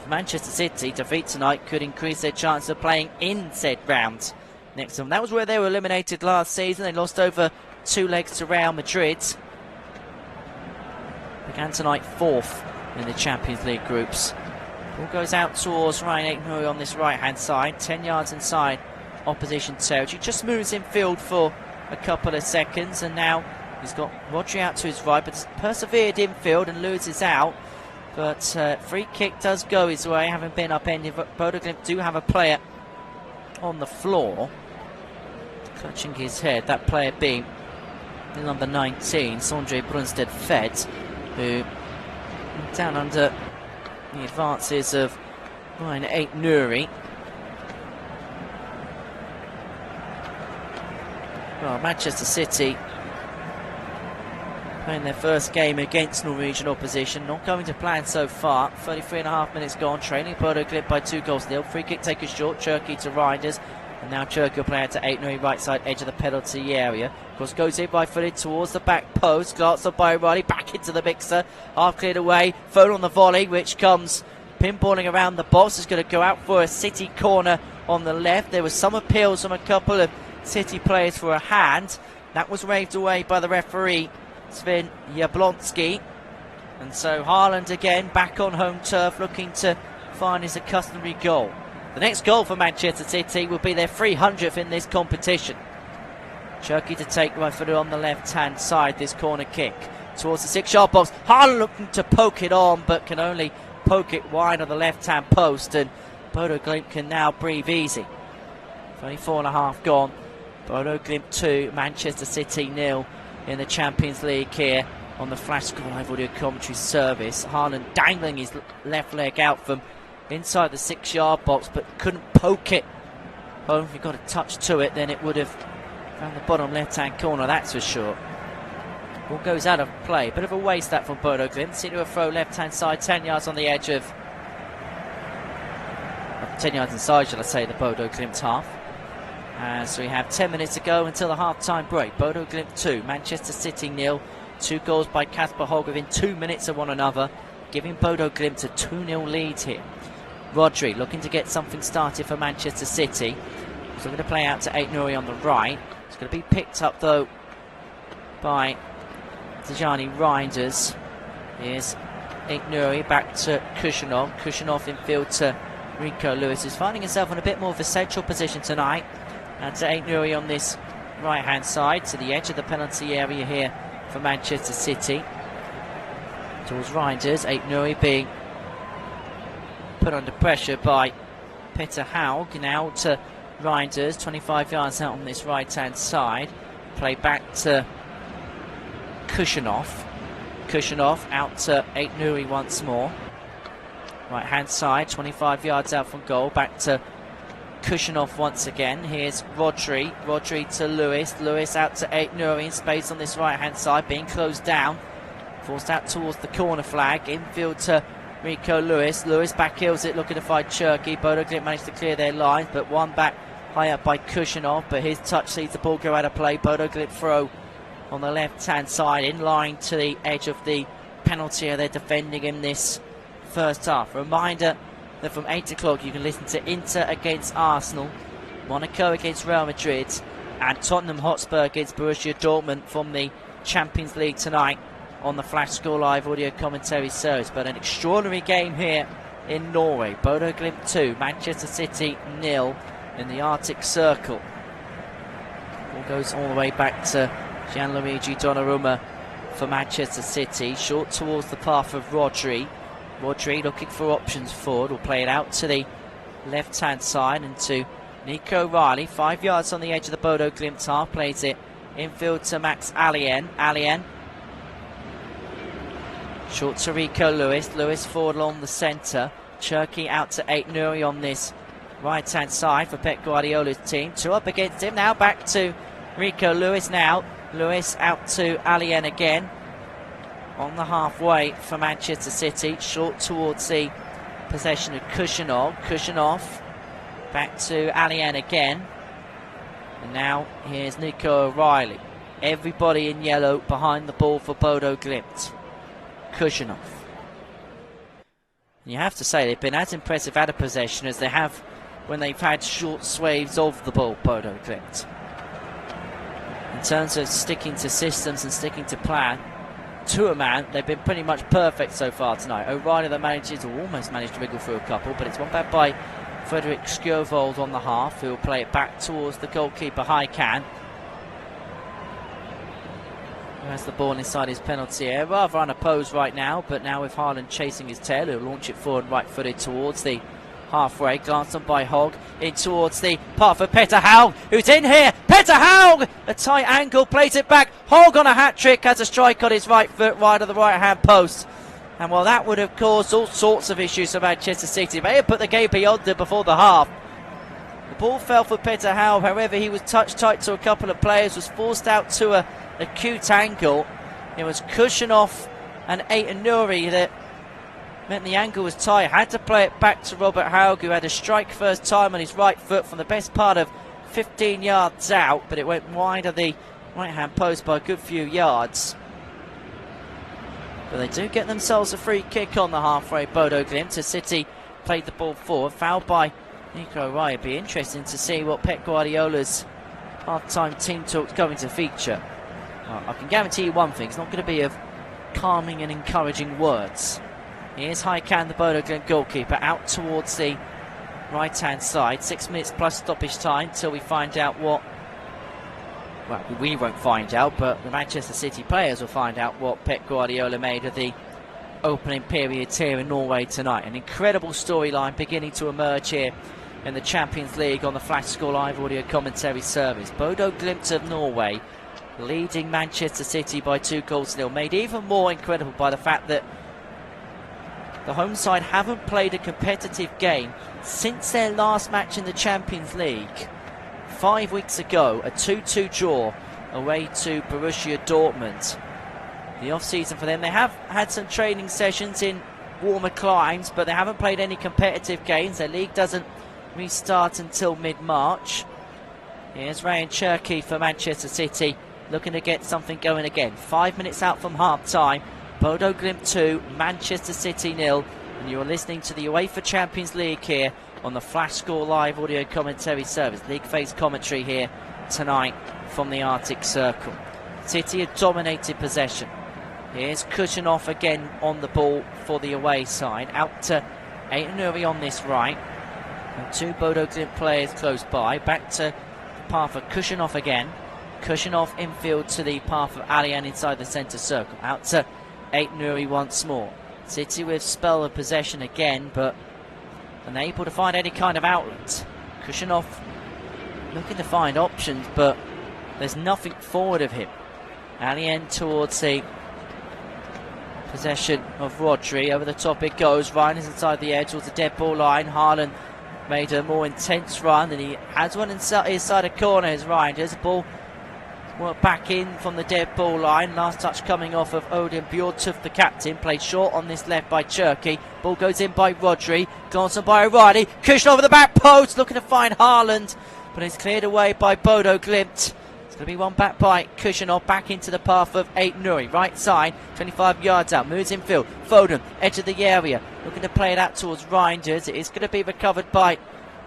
For Manchester City, defeat tonight could increase their chance of playing in said round next month. That was where they were eliminated last season. They lost over 2 legs to Real Madrid. Began tonight 4th in the Champions League groups. Ball goes out towards Ryan Aitkenbury on this right hand side, 10 yards inside opposition territory. Just moves in field for a couple of seconds, and now he's got Rodri out to his right, but has persevered infield and loses out. But free kick does go his way, having been upended. But Bodo Glimt do have a player on the floor, clutching his head. That player being the number 19, Sondre Brunstedt Fed, who down under the advances of Ryan Aitkenbury. Well, Manchester City playing their first game against Norwegian opposition, not going to plan so far. 33.5 minutes gone, trailing Bodo Glimt by 2-0. Free kick taken short, Cherky to Reinders, and now Cherky will play out to Aitkenbury, right side edge of the penalty area. Of course, goes in by footed towards the back post, glanced up by Riley, back into the mixer, half cleared away, phone on the volley, which comes pinballing around the box. Is going to go out for a City corner on the left. There was some appeals from a couple of City players for a hand. That was waved away by the referee, Sven Jablonski. And so Haaland again back on home turf, looking to find his customary goal. The next goal for Manchester City will be their 300th in this competition. Cherky to take right footed on the left hand side, this corner kick towards the 6-yard box. Haaland looking to poke it on, but can only poke it wide on the left hand post, and Bodo Glimt can now breathe easy. 24.5 gone. Bodo Glimt 2, Manchester City 0 in the Champions League here on the Flash Score Live Audio Commentary service. Haaland dangling his left leg out from inside the 6-yard box, but couldn't poke it home. If he got a touch to it, then it would have found the bottom left hand corner, that's for sure. Ball goes out of play. Bit of a waste that from Bodo Glimt. See to a throw left hand side, 10 yards on the edge of 10 yards inside, shall I say, the Bodo Glimt half. So we have 10 minutes to go until the half-time break. Bodo Glimt 2, Manchester City 0. 2 goals by Kasper Hogg within 2 minutes of one another, giving Bodo Glimt a 2-0 lead here. Rodri looking to get something started for Manchester City. So going to play out to Aitkenbury on the right. It's going to be picked up though by Tijani Reinders. Here's Aitkenbury back to Kushinov. Kushinov in field to Rico Lewis, who's finding himself in a bit more of a central position tonight. And to Aitkenbury on this right hand side, to the edge of the penalty area here for Manchester City. Towards Reinders, Aitkenbury being put under pressure by Petter Haug. Now to Reinders, 25 yards out on this right hand side. Play back to Kushinov. Kushinov out to Aitkenbury once more. Right hand side, 25 yards out from goal. Back to Kushinov once again. Here's Rodri. Rodri to Lewis. Lewis out to Aitkenbury in space on this right hand side, being closed down. Forced out towards the corner flag. Infield to Rico Lewis. Lewis back heels it, looking to find Cherky. Bodo Glimt managed to clear their lines, but one back high up by Kushinov. But his touch sees the ball go out of play. Bodo Glimt throw on the left hand side, in line to the edge of the penalty area. They're defending in this first half. Reminder that from 8 o'clock you can listen to Inter against Arsenal, Monaco against Real Madrid, and Tottenham Hotspur against Borussia Dortmund from the Champions League tonight on the Flash Score Live Audio Commentary service. But an extraordinary game here in Norway. Bodo Glimt 2, Manchester City 0 in the Arctic Circle. Ball goes all the way back to Gianluigi Donnarumma for Manchester City. Short towards the path of Rodri. Rodri looking for options forward. Will play it out to the left-hand side and to Nico Riley. 5 yards on the edge of the Bodo Glimt half. Plays it infield to Max Alien. Alien. Short to Rico Lewis. Lewis forward along the centre. Cherki out to 8 Nuri on this right-hand side for Pep Guardiola's team. 2 up against him. Now back to Rico Lewis now. Lewis out to Alien again. On the halfway for Manchester City. Short towards the possession of Kushanov. Kushanov back to Alien again. And now here's Nico O'Reilly. Everybody in yellow behind the ball for Bodo Glimt. Kushanov. You have to say they've been as impressive out of possession as they have when they've had short swathes of the ball, Bodo Glimt. In terms of sticking to systems and sticking to plan, to a man, they've been pretty much perfect so far tonight. O'Reilly, the manager, almost managed to wriggle through a couple, but it's one back by Frederick Skjovold on the half, who will play it back towards the goalkeeper, Haaland, who has the ball inside his penalty area. Rather unopposed right now, but now with Haaland chasing his tail, he'll launch it forward right-footed towards the halfway. Glanced on by Hogg, in towards the path of Petter Haug, who's in here. Petter Haug, a tight angle, plays it back. Hogg on a hat-trick, has a strike on his right foot, right of the right-hand post. And while that would have caused all sorts of issues for Manchester City, may have put the game beyond them before the half. The ball fell for Petter Haug, however he was touched tight to a couple of players, was forced out to a acute angle. It was Kushanov and Aitan Nuri that meant the angle was tight. Had to play it back to Robert Haug, who had a strike first time on his right foot from the best part of 15 yards out, but it went wide of the right-hand post by a good few yards. But they do get themselves a free kick on the halfway, Bodo Glimt, as City played the ball forward. Fouled by Nico O'Reilly. It'd be interesting to see what Pep Guardiola's half-time team talk's going to feature. I can guarantee you one thing, it's not going to be of calming and encouraging words. Here's Haaland, the Bodo Glimt goalkeeper, out towards the right-hand side. 6 minutes plus stoppage time till we find out what... Well, we won't find out, but the Manchester City players will find out what Pep Guardiola made of the opening periods here in Norway tonight. An incredible storyline beginning to emerge here in the Champions League on the Flash Score Live audio commentary service. Bodo Glimt of Norway leading Manchester City by 2-0, made even more incredible by the fact that the home side haven't played a competitive game since their last match in the Champions League 5 weeks ago, a 2-2 draw away to Borussia Dortmund. The off-season for them, they have had some training sessions in warmer climes, but they haven't played any competitive games. Their league doesn't restart until mid-March. Here's Ryan Cherki for Manchester City, looking to get something going again. 5 minutes out from half-time. Bodo Glimt 2, Manchester City 0, and you're listening to the UEFA Champions League here on the Flash Score Live audio commentary service. League phase commentary here tonight from the Arctic Circle. City have dominated possession. Here's Kushanov again on the ball for the away side. Out to Aitan Nuri on this right. And 2 Bodo Glimt players close by. Back to the path of Kushanov again. Kushanov infield to the path of Alien inside the centre circle. Out to Aitan Nuri once more. City with spell of possession again, but unable to find any kind of outlet. Kushanov looking to find options, but there's nothing forward of him. Alien towards the possession of Rodri. Over the top it goes. Ryan is inside the edge towards the dead ball line. Haaland made a more intense run, and he has one inside a corner. As Ryan does, the ball work back in from the dead ball line. Last touch coming off of Odin Bjortuf, the captain. Played short on this left by Cherki. Ball goes in by Rodri. Glanced on by O'Reilly. Cushion over the back post, looking to find Haaland, but it's cleared away by Bodo Glimt. It's going to be one back by Kushanov, back into the path of Aitan Nuri. Right side, 25 yards out. Moves infield. Foden, edge of the area. Looking to play it out towards Reinders. It is going to be recovered by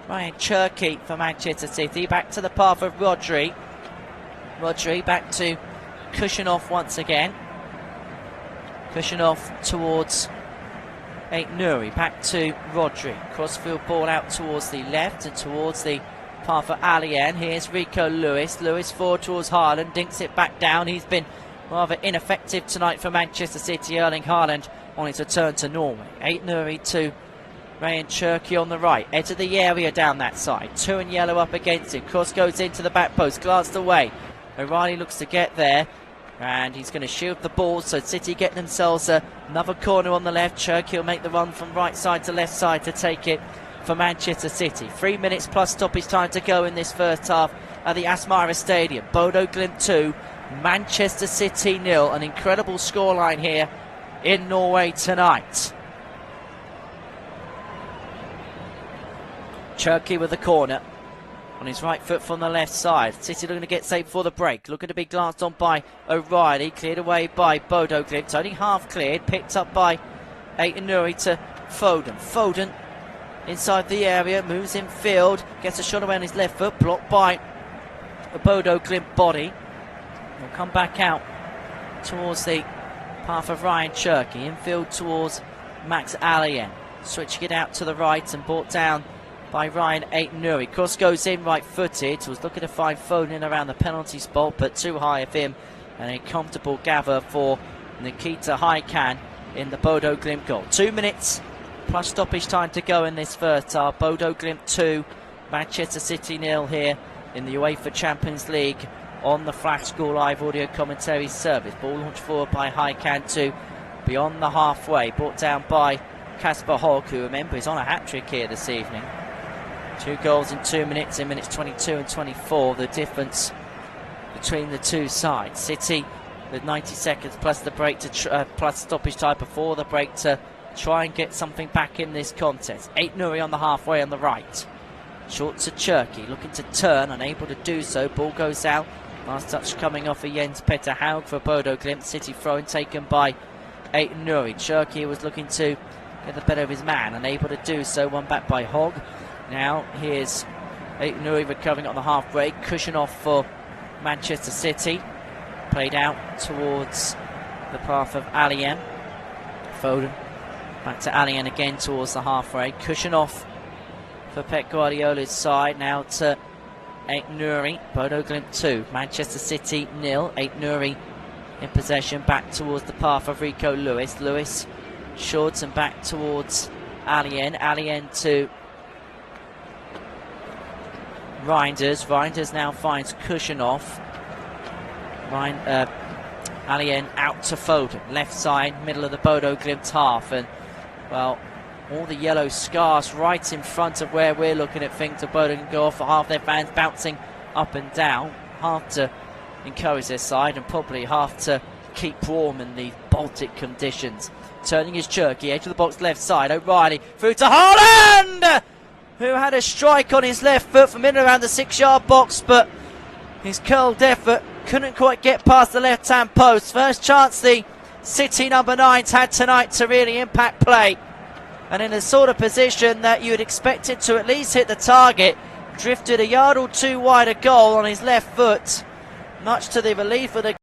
Ryan Cherki for Manchester City. Back to the path of Rodri. Rodri back to Kushanov once again. Kushanov towards Aitan Nuri. Back to Rodri. Crossfield ball out towards the left and towards the path of Alien. Here's Rico Lewis. Lewis forward towards Haaland. Dinks it back down. He's been rather ineffective tonight for Manchester City. Erling Haaland on its return to Norway. 8-0 to Ryan Cherky on the right, edge of the area down that side. 2 in yellow up against him. Cross goes into the back post, glanced away. O'Reilly looks to get there, and he's going to shield the ball. So City getting themselves another corner on the left. Cherky will make the run from right side to left side to take it for Manchester City. 3 minutes plus stoppage time to go in this first half at the Aspmira Stadium. Bodo Glimt 2, Manchester City 0. An incredible scoreline here in Norway tonight. Cherky with the corner on his right foot from the left side. City looking to get safe before the break. Looking to be glanced on by O'Reilly. Cleared away by Bodo Glimt. Only half cleared. Picked up by Aït-Nouri to Foden. Foden inside the area. Moves in field. Gets a shot away on his left foot. Blocked by a Bodo Glimt body. He'll come back out towards the path of Ryan Cherky. Infield towards Max Alien. Switching it out to the right and brought down by Ryan Aït-Nouri. Cross goes in right footed. Was looking to find Foden in around the penalty spot, but too high of him, and a comfortable gather for Nikita Haaland in the Bodo Glimt goal. 2 minutes plus stoppage time to go in this first half. Bodo Glimt 2, Manchester City 0 here in the UEFA Champions League on the Flash Score Live audio commentary service. Ball launched forward by Haaland to beyond the halfway, brought down by Kasper Hogg, who remember is on a hat-trick here this evening. 2 goals in 2 minutes, in minutes 22 and 24, the difference between the two sides. City with 90 seconds plus the break to plus stoppage time before the break to try and get something back in this contest. Aït-Nouri on the halfway on the right. Short to Cherky, looking to turn, unable to do so. Ball goes out. Last touch coming off of Jens Petter Haug for Bodo Glimt. City throw-in taken by Aït-Nouri. Cherky was looking to get the better of his man, unable to do so. One back by Hogg. Now here's Aït-Nouri recovering on the half break. Cushion off for Manchester City. Played out towards the path of Alien. Foden back to Alien again towards the half break. Cushion off for Pep Guardiola's side. Now to Aït-Nouri. Bodo Glimt 2, Manchester City 0. Aït-Nouri in possession back towards the path of Rico Lewis. Lewis shorts and back towards Alien. Alien to Reinders. Reinders now finds Cushion off. Alien out to Foden. Left side, middle of the Bodo Glimt half. And, well, all the yellow scars right in front of where we're looking at things. Bodo can go off for half their fans bouncing up and down. Half to encourage their side and probably half to keep warm in the Baltic conditions. Turning his Cherky, edge of the box left side. O'Reilly through to Haaland, who had a strike on his left foot from in and around the 6-yard box, but his curled effort couldn't quite get past the left-hand post. First chance the City number 9's had tonight to really impact play, and in a sort of position that you'd expect it to at least hit the target. Drifted a yard or two wide of goal on his left foot, much to the relief of the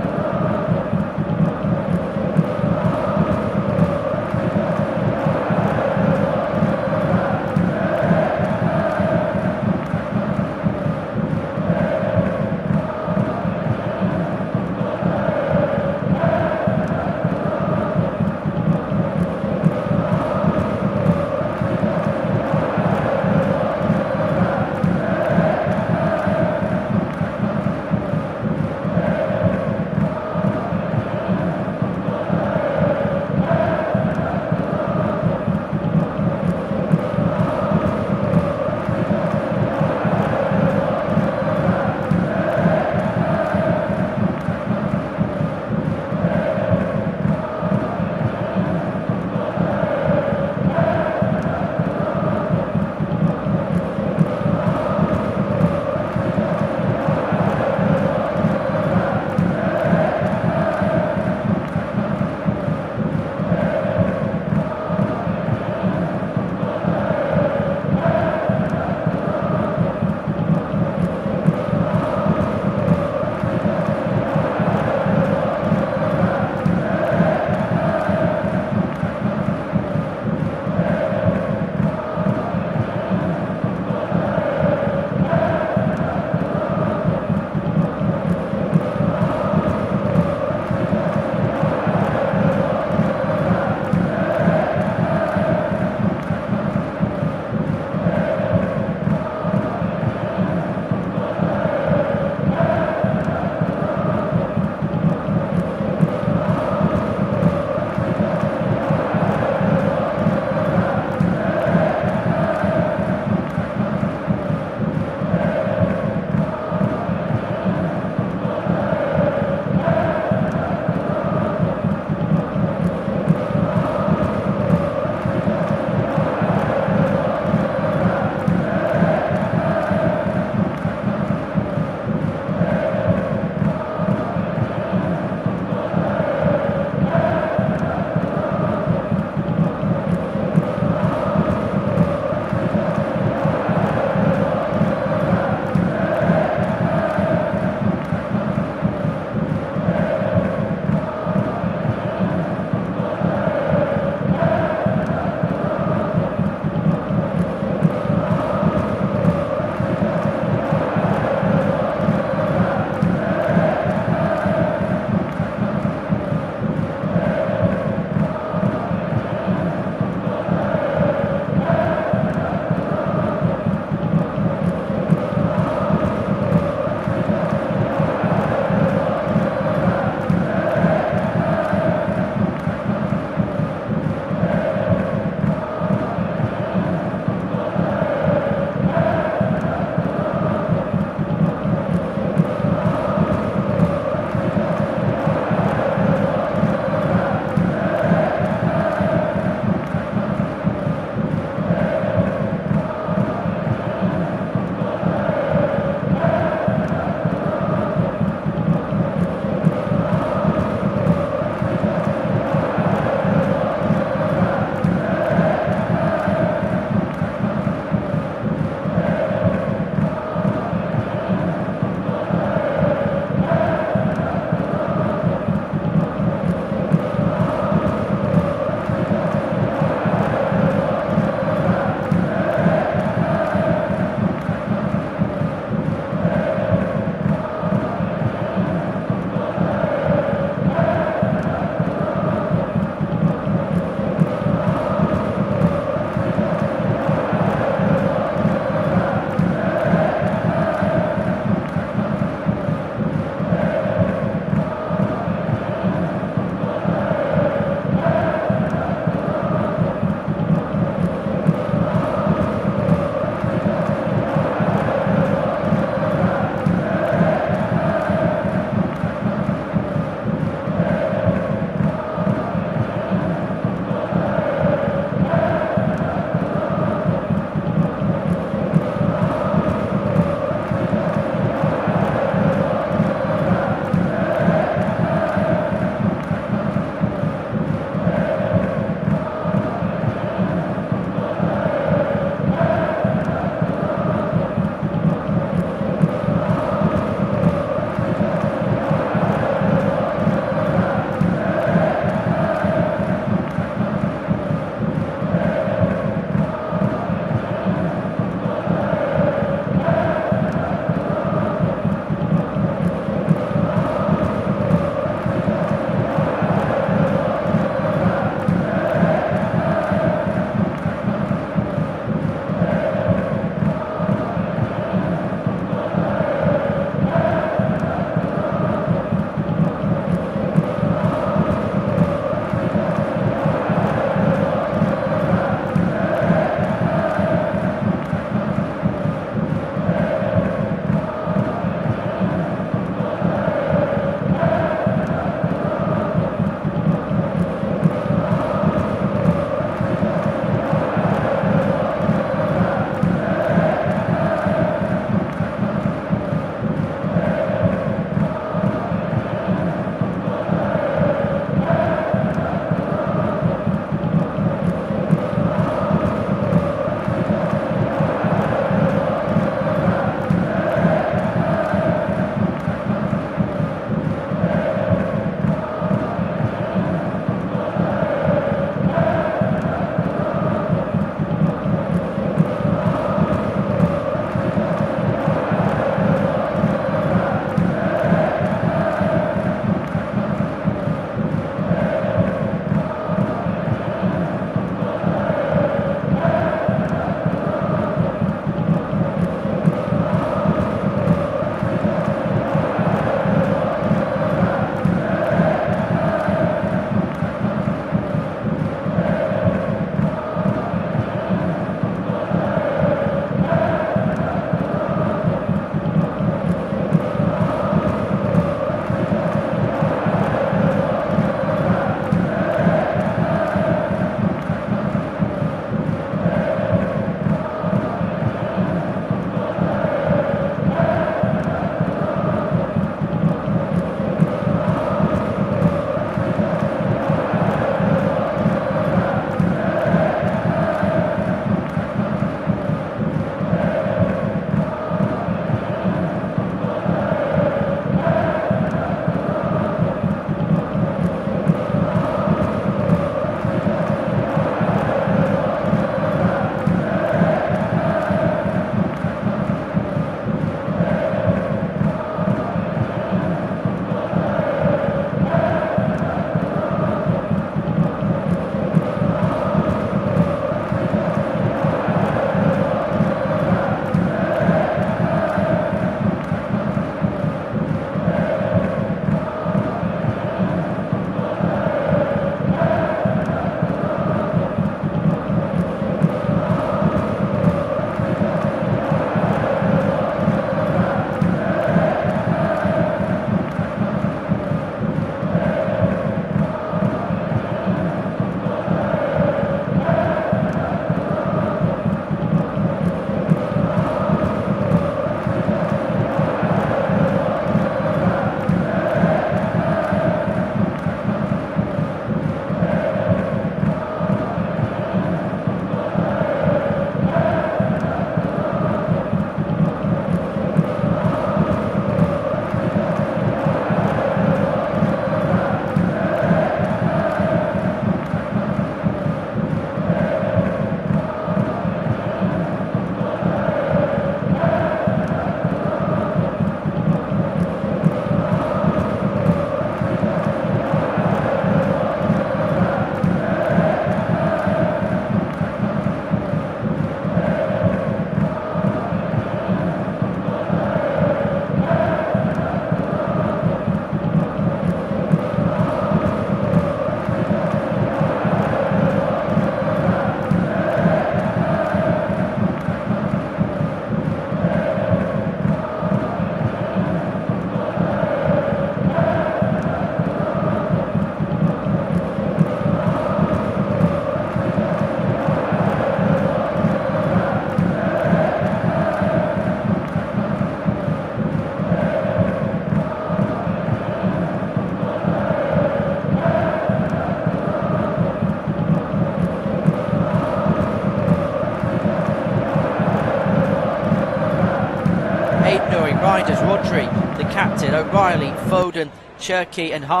Reinders, Rodri, the captain, O'Reilly, Foden, Cherky and Haaland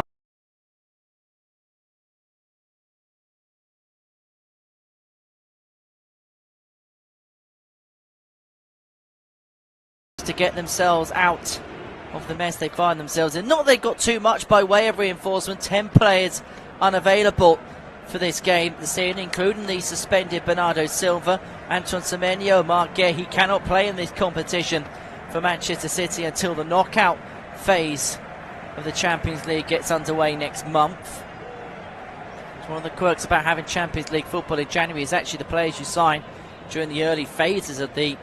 to get themselves out of the mess they find themselves in. Not that they got too much by way of reinforcement. 10 players unavailable for this game this evening, including the suspended Bernardo Silva, Anton Semenyo, Marc Guéhi. He cannot play in this competition for Manchester City until the knockout phase of the Champions League gets underway next month. It's one of the quirks about having Champions League football in January is actually the players you sign during the early phases of the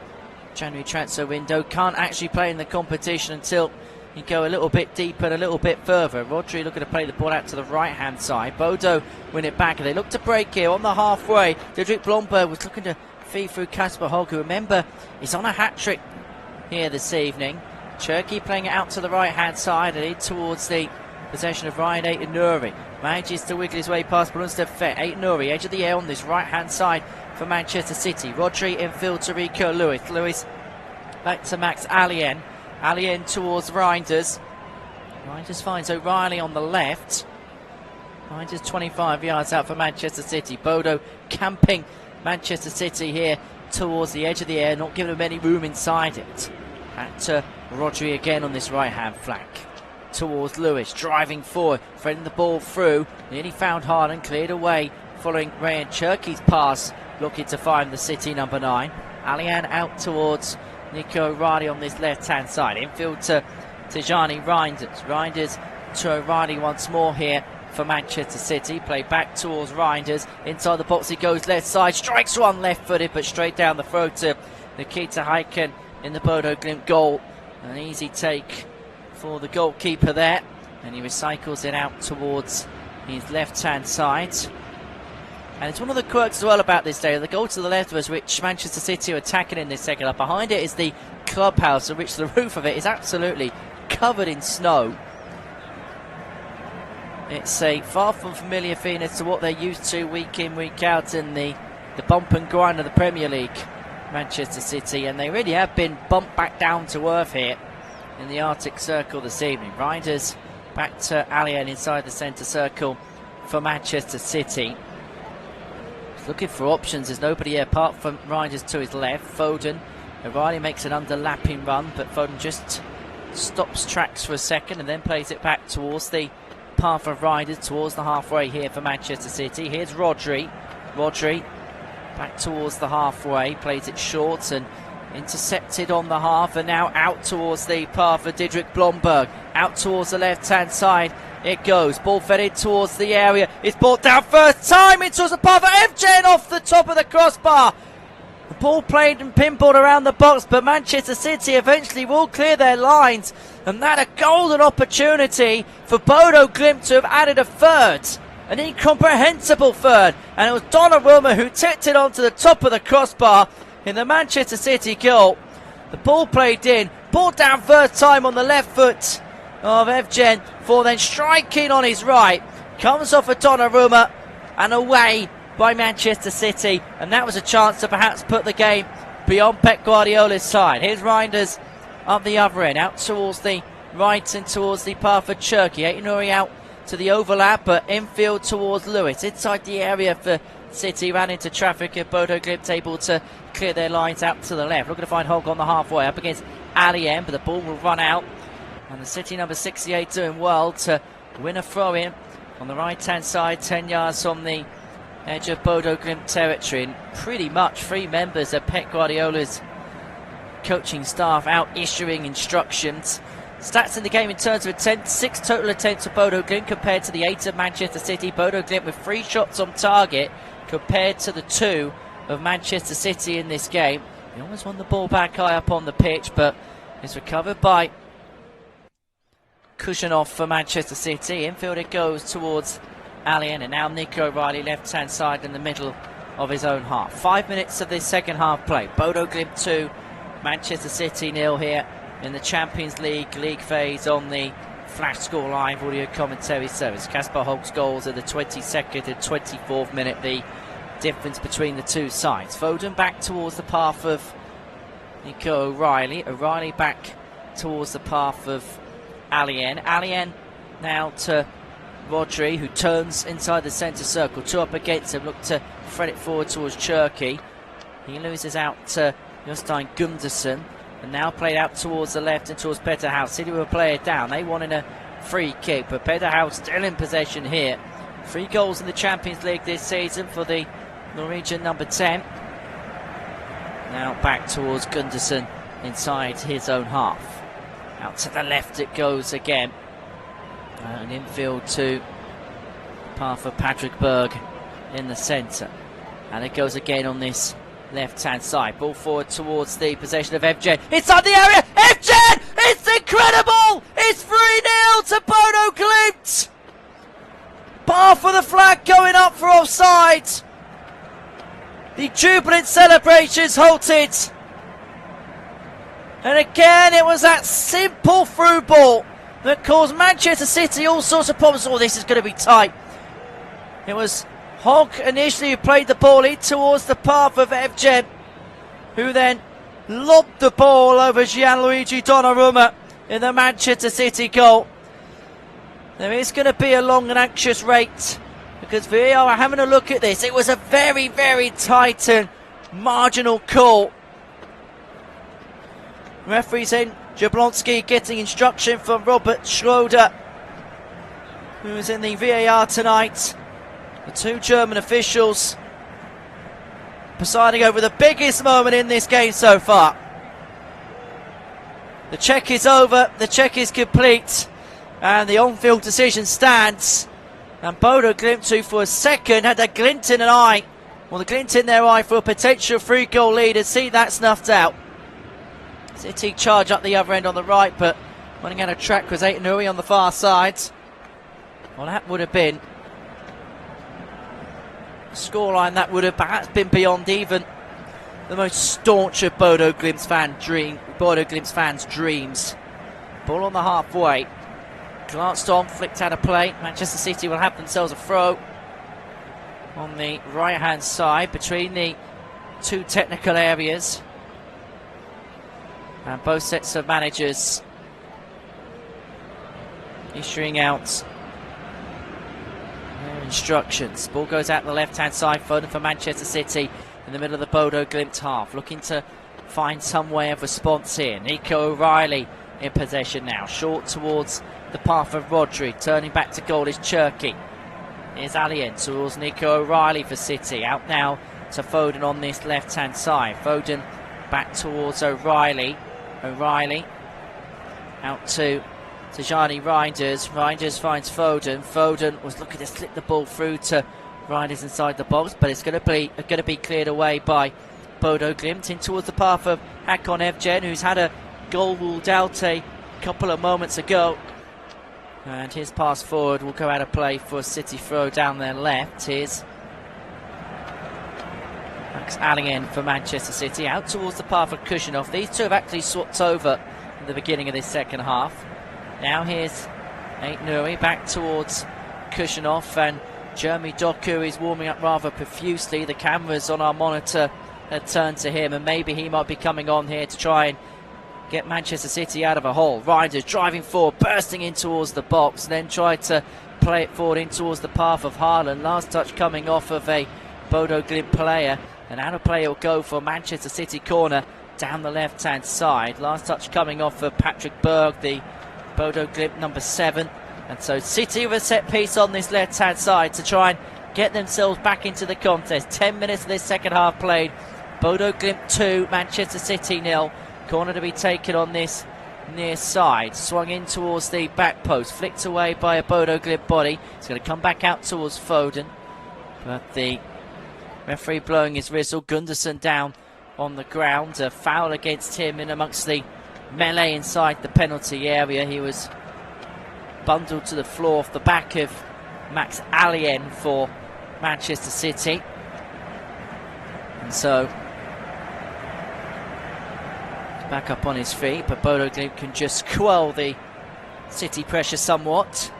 January transfer window can't actually play in the competition until you go a little bit deeper and a little bit further. Rodri looking to play the ball out to the right hand side. Bodo win it back and they look to break here on the halfway. Didrik Blomberg was looking to feed through Kasper Holk, who, remember, is on a hat-trick here this evening. Cherky playing it out to the right hand side and in towards the possession of Ryan Aït-Nouri. Manages to wiggle his way past Brunster Fet. Aït-Nouri, edge of the air on this right hand side for Manchester City. Rodri infield to Rico Lewis. Lewis back to Max Allien. Allien towards Reinders. Reinders finds O'Reilly on the left. Reinders 25 yards out for Manchester City. Bodo camping Manchester City here towards the edge of the air, not giving them any room inside it. Back to Rodri again on this right hand flank. Towards Lewis, driving forward, threading the ball through. Nearly found Haaland, cleared away following Ryan Cherky's pass, looking to find the City number 9. Allien out towards Nico O'Reilly on this left hand side. Infield to Tijani Reinders. Reinders to O'Reilly once more here for Manchester City. Play back towards Reinders. Inside the box he goes left side. Strikes one left footed, but straight down the throat to Nikita Heiken in the Bodo Glimt goal. An easy take for the goalkeeper there. And he recycles it out towards his left hand side. And it's one of the quirks as well about this day. The goal to the left of us, which Manchester City are attacking in this second half. Behind it is the clubhouse, of which the roof of it is absolutely covered in snow. It's a far from familiar feeling as to what they're used to week in, week out in the bump and grind of the Premier League, Manchester City. And they really have been bumped back down to earth here in the Arctic Circle this evening. Reinders back to Allien inside the centre circle for Manchester City. Looking for options, there's nobody here apart from Reinders to his left. Foden, O'Reilly makes an underlapping run, but Foden just stops tracks for a second and then plays it back towards the path of Reinders, towards the halfway here for Manchester City. Here's Rodri. Rodri back towards the halfway, plays it short and intercepted on the half, and now out towards the path of Didrik Blomberg. Out towards the left hand side it goes. Ball fed in towards the area. It's brought down first time into the path of Evgen off the top of the crossbar. The ball played and pinballed around the box, but Manchester City eventually will clear their lines, and that a golden opportunity for Bodo Glimt to have added a third, an incomprehensible third, and it was Donnarumma who tipped it onto the top of the crossbar in the Manchester City goal. The ball played in, brought down first time on the left foot of Evgen, for then striking on his right, comes off a Donnarumma and away by Manchester City, and that was a chance to perhaps put the game beyond Pep Guardiola's side. Here's Reinders up the other end, out towards the right and towards the path of Cherky. Aït-Nouri out to the overlap, but infield towards Lewis. Inside the area for City, ran into traffic, and Bodo Glimt able to clear their lines out to the left. Looking to find Holk on the halfway, up against Allien, but the ball will run out. And the City number 68 doing well to win a throw-in on the right-hand side, 10 yards from the edge of Bodo Glimt territory. And pretty much 3 members of Pep Guardiola's coaching staff out issuing instructions. Stats in the game in terms of attempts: 6 total attempts for Bodo Glimt compared to the 8 of Manchester City. Bodo Glimt with 3 shots on target compared to the 2 of Manchester City in this game. He almost won the ball back high up on the pitch, but it's recovered by Kushanoff for Manchester City. Infield it goes towards Allien, and now Nico O'Reilly left hand side in the middle of his own half. 5 minutes of this second half play. Bodo Glimt 2, Manchester City 0 here in the Champions League phase on the Flash Score Live audio commentary service. Kasper Holk's goals at the 22nd and 24th minute, the difference between the two sides. Foden back towards the path of Nico O'Reilly. O'Reilly back towards the path of Alien. Alien now to Rodri, who turns inside the centre circle. Two up against him, look to thread it forward towards Cherky. He loses out to Jostein Gundersen, and now played out towards the left and towards Petterhouse. City will play it down. They wanted a free kick, but Petterhouse still in possession here. 3 goals in the Champions League this season for the Norwegian number 10. Now back towards Gundersen inside his own half. Out to the left it goes again. An infield to path of Patrick Berg in the centre. And it goes again on this left-hand side. Ball forward towards the possession of Evgen. Inside the area! Evgen! It's incredible! It's 3-0 to Bodo Glimt! Bar for the flag going up for offside. The jubilant celebrations halted. And again, it was that simple through ball that caused Manchester City all sorts of problems. Oh, this is going to be tight. It was Hogg initially who played the ball in towards the path of Evgen, who then lobbed the ball over Gianluigi Donnarumma in the Manchester City goal. There is going to be a long and anxious wait because VAR are having a look at this. It was a very, very tight and marginal call. Referees in, Jablonski getting instruction from Robert Schroeder, who is in the VAR tonight. The 2 German officials presiding over the biggest moment in this game so far. The check is over, the check is complete, and the on-field decision stands. And Bodo Glimt, who for a second had a glint in an eye, well, the glint in their eye for a potential 3-goal lead, and see that snuffed out. City charge up the other end on the right, but running out of track was Aït-Nouri on the far side. Well, that would have been a scoreline that would have perhaps been beyond even the most staunch of Bodo Glimt's fans' dreams. Ball on the halfway. Glanced on, flicked out of play. Manchester City will have themselves a throw on the right-hand side between the 2 technical areas. And both sets of managers issuing out their instructions. Ball goes out the left-hand side, Foden for Manchester City in the middle of the Bodo Glimt half, looking to find some way of response here. Nico O'Reilly in possession now, short towards the path of Rodri, turning back to goal is Cherky. Here's Alien towards Nico O'Reilly for City, out now to Foden on this left-hand side. Foden back towards O'Reilly. O'Reilly out to Tijani Reinders. Reinders finds Foden. Foden was looking to slip the ball through to Reinders inside the box, but it's going to be cleared away by Bodo Glimt in towards the path of Hakon Evgen, who's had a goal ruled out a couple of moments ago. And his pass forward will go out of play for a City throw down their left. Here's Max Alingen for Manchester City, out towards the path of Kushinoff. These two have actually swapped over at the beginning of this second half. Now here's Aït-Nouri back towards Kushinoff, and Jeremy Doku is warming up rather profusely. The cameras on our monitor had turned to him, and maybe he might be coming on here to try and get Manchester City out of a hole. Reinders driving forward, bursting in towards the box, and then tried to play it forward in towards the path of Haaland. Last touch coming off of a Bodo Glimt player. And out of play will go for Manchester City corner down the left-hand side. Last touch coming off of Patrick Berg, the Bodo Glimt number 7. And so City with a set piece on this left-hand side to try and get themselves back into the contest. 10 minutes of this second half played. Bodo Glimt 2, Manchester City 0. Corner to be taken on this near side. Swung in towards the back post. Flicked away by a Bodo Glimt body. It's going to come back out towards Foden. But the referee blowing his whistle. Gundersen down on the ground. A foul against him in amongst the melee inside the penalty area. He was bundled to the floor off the back of Max Alien for Manchester City. And so back up on his feet, but Bodo Glimt can just quell the City pressure somewhat.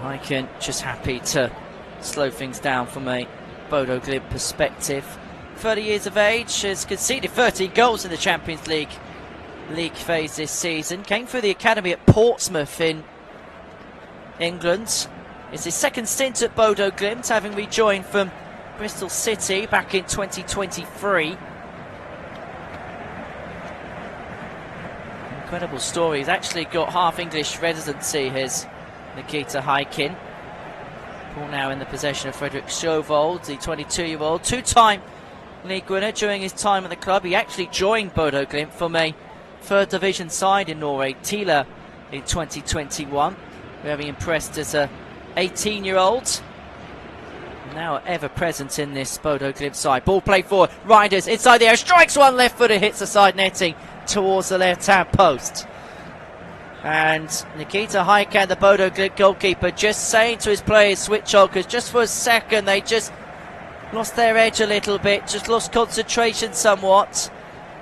Hyken just happy to slow things down from a Bodo Glimt perspective. 30 years of age, has conceded 13 goals in the Champions League phase this season. Came through the academy at Portsmouth in England. It's his second stint at Bodo Glimt, having rejoined from Bristol City back in 2023. Incredible story. He's actually got half English residency, his Nikita Haikin. Ball now in the possession of Fredrik Sjovold, the 22-year-old, two-time league winner during his time at the club. He actually joined Bodo Glimt from a third division side in Norway, Tila, in 2021. Very impressed as a 18-year-old. Now ever present in this Bodo Glimt side. Ball played forward, Reinders inside the air, strikes one left footer, hits the side netting towards the left-hand post. And Nikita Haikan, the Bodo Glimt goalkeeper, just saying to his players, switch on, because just for a second they just lost their edge a little bit, just lost concentration somewhat.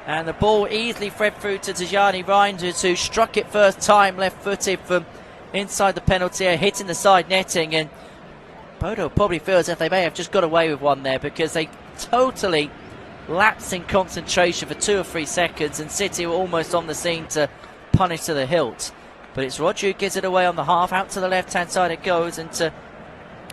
And the ball easily fed through to Tajani Reinders, who struck it first time, left-footed from inside the penalty area, hitting the side netting. And Bodo probably feels as if they may have just got away with one there, because they totally lapsed in concentration for 2 or 3 seconds, and City were almost on the scene to punish to the hilt. But it's Roger who gives it away on the half. Out to the left-hand side it goes, and to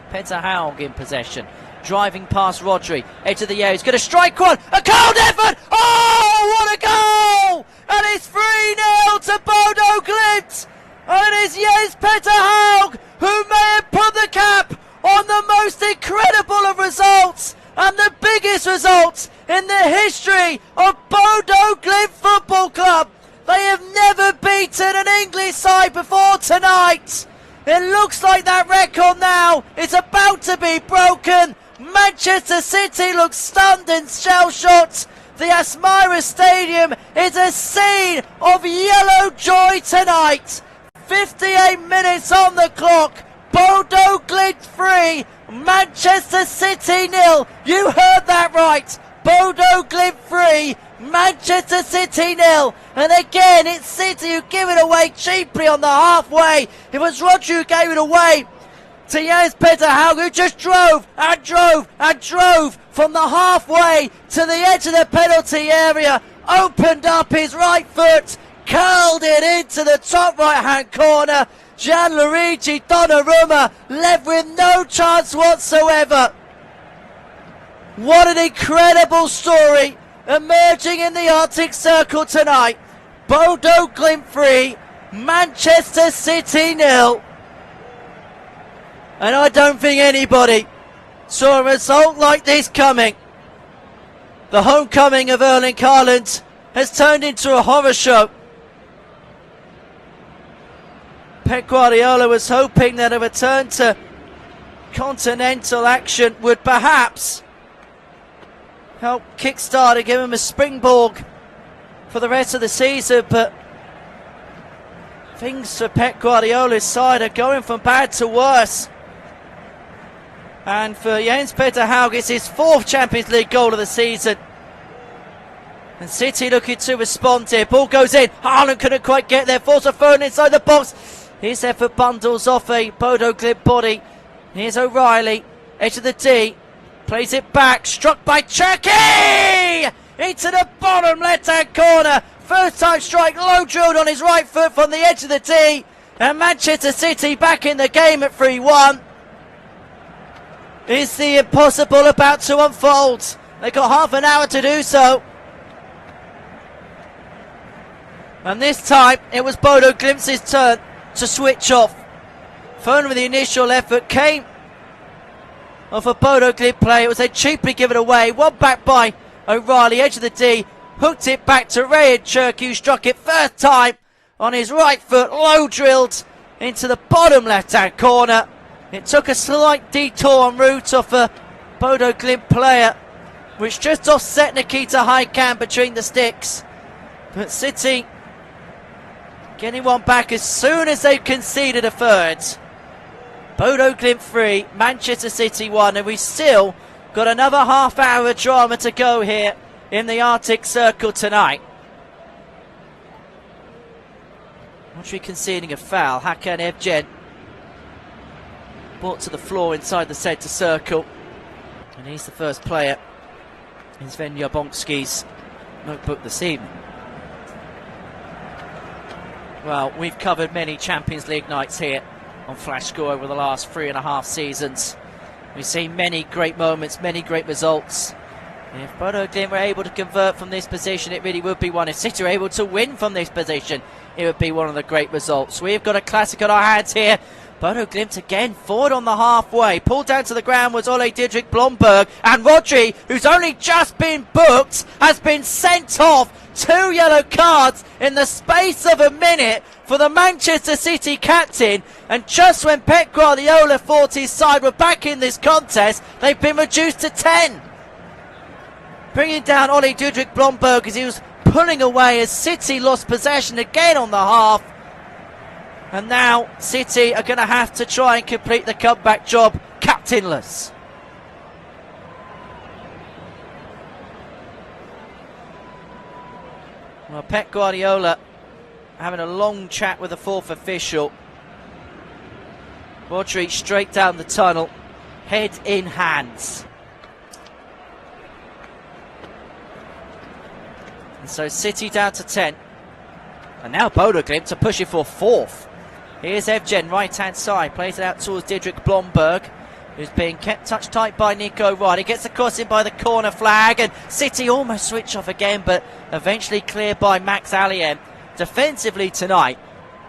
Petter Haug in possession. Driving past Rodri, edge of the area, he's going to strike one, a cold effort, oh, what a goal! And it's 3-0 to Bodo Glimt, and it's Jens Petter Haug who may have put the cap on the most incredible of results, and the biggest results in the history of Bodo Glimt Football Club. They have never beaten an English side before tonight. It looks like that record now is about to be broken. Manchester City looks stunned and shell-shocked. The Aspmira Stadium is a scene of yellow joy tonight. 58 minutes on the clock. Bodo Glimt 3, Manchester City 0. You heard that right. Bodo Glimt 3, Manchester City 0. And again, it's City who give it away cheaply on the halfway. It was Roger who gave it away to Jens Petter Haug, who just drove and drove and drove from the halfway to the edge of the penalty area, opened up his right foot, curled it into the top right-hand corner. Gianluigi Donnarumma left with no chance whatsoever. What an incredible story emerging in the Arctic Circle tonight. Bodo Glimt 3, Manchester City 0. And I don't think anybody saw a result like this coming. The homecoming of Erling Haaland has turned into a horror show. Pep Guardiola was hoping that a return to continental action would perhaps help kickstart and give him a springboard for the rest of the season, but things for Pep Guardiola's side are going from bad to worse. And for Jens Petter Haug, it's his 4th Champions League goal of the season. And City looking to respond here. Ball goes in. Haaland couldn't quite get there. Force a throw inside the box. His effort bundles off a Bodo Glimt body. Here's O'Reilly. Edge of the D. Plays it back. Struck by Cherki! Into the bottom left-hand corner. First time strike. Low drilled on his right foot from the edge of the D. And Manchester City back in the game at 3-1. Is the impossible about to unfold? They've got half an hour to do so. And this time it was Bodo Glimt's turn to switch off. Phone with the initial effort came off a Bodo Glimt play. It was a cheaply given away. One back by O'Reilly, edge of the D. Hooked it back to Ray Cherki, who struck it first time on his right foot. Low drilled into the bottom left-hand corner. It took a slight detour en route off a Bodo Glimt player, which just offset Nikita Haikan between the sticks. But City getting one back as soon as they conceded a third. Bodo Glimt 3, Manchester City 1, and we still got another half hour of drama to go here in the Arctic Circle tonight. Rodri conceding a foul. Hakan Evgen brought to the floor inside the centre circle, and he's the first player in Sven Jablonski's notebook this evening. Well, we've covered many Champions League nights here on Flash Score over the last 3.5 seasons. We've seen many great moments, many great results. If Bodo Glimt were able to convert from this position, it really would be one. If City were able to win from this position, it would be one of the great results. We've got a classic on our hands here. Bodo Glimt again, forward on the halfway. Pulled down to the ground was Ole Didrik Blomberg. And Rodri, who's only just been booked, has been sent off. 2 yellow cards in the space of a minute for the Manchester City captain. And just when Pep Guardiola thought his side were back in this contest, they've been reduced to 10. Bringing down Ole Didrik Blomberg as he was pulling away as City lost possession again on the half. And now City are going to have to try and complete the comeback job captainless. Well, Pep Guardiola having a long chat with the fourth official. Rodri straight down the tunnel, head in hands. And so City down to 10. And now Bodo Glimt are pushing for fourth. Here's Evgen, right-hand side, plays it out towards Didrik Blomberg, who's being kept touch tight by Nico Wright. He gets across in by the corner flag, and City almost switch off again, but eventually cleared by Max Alien. Defensively tonight,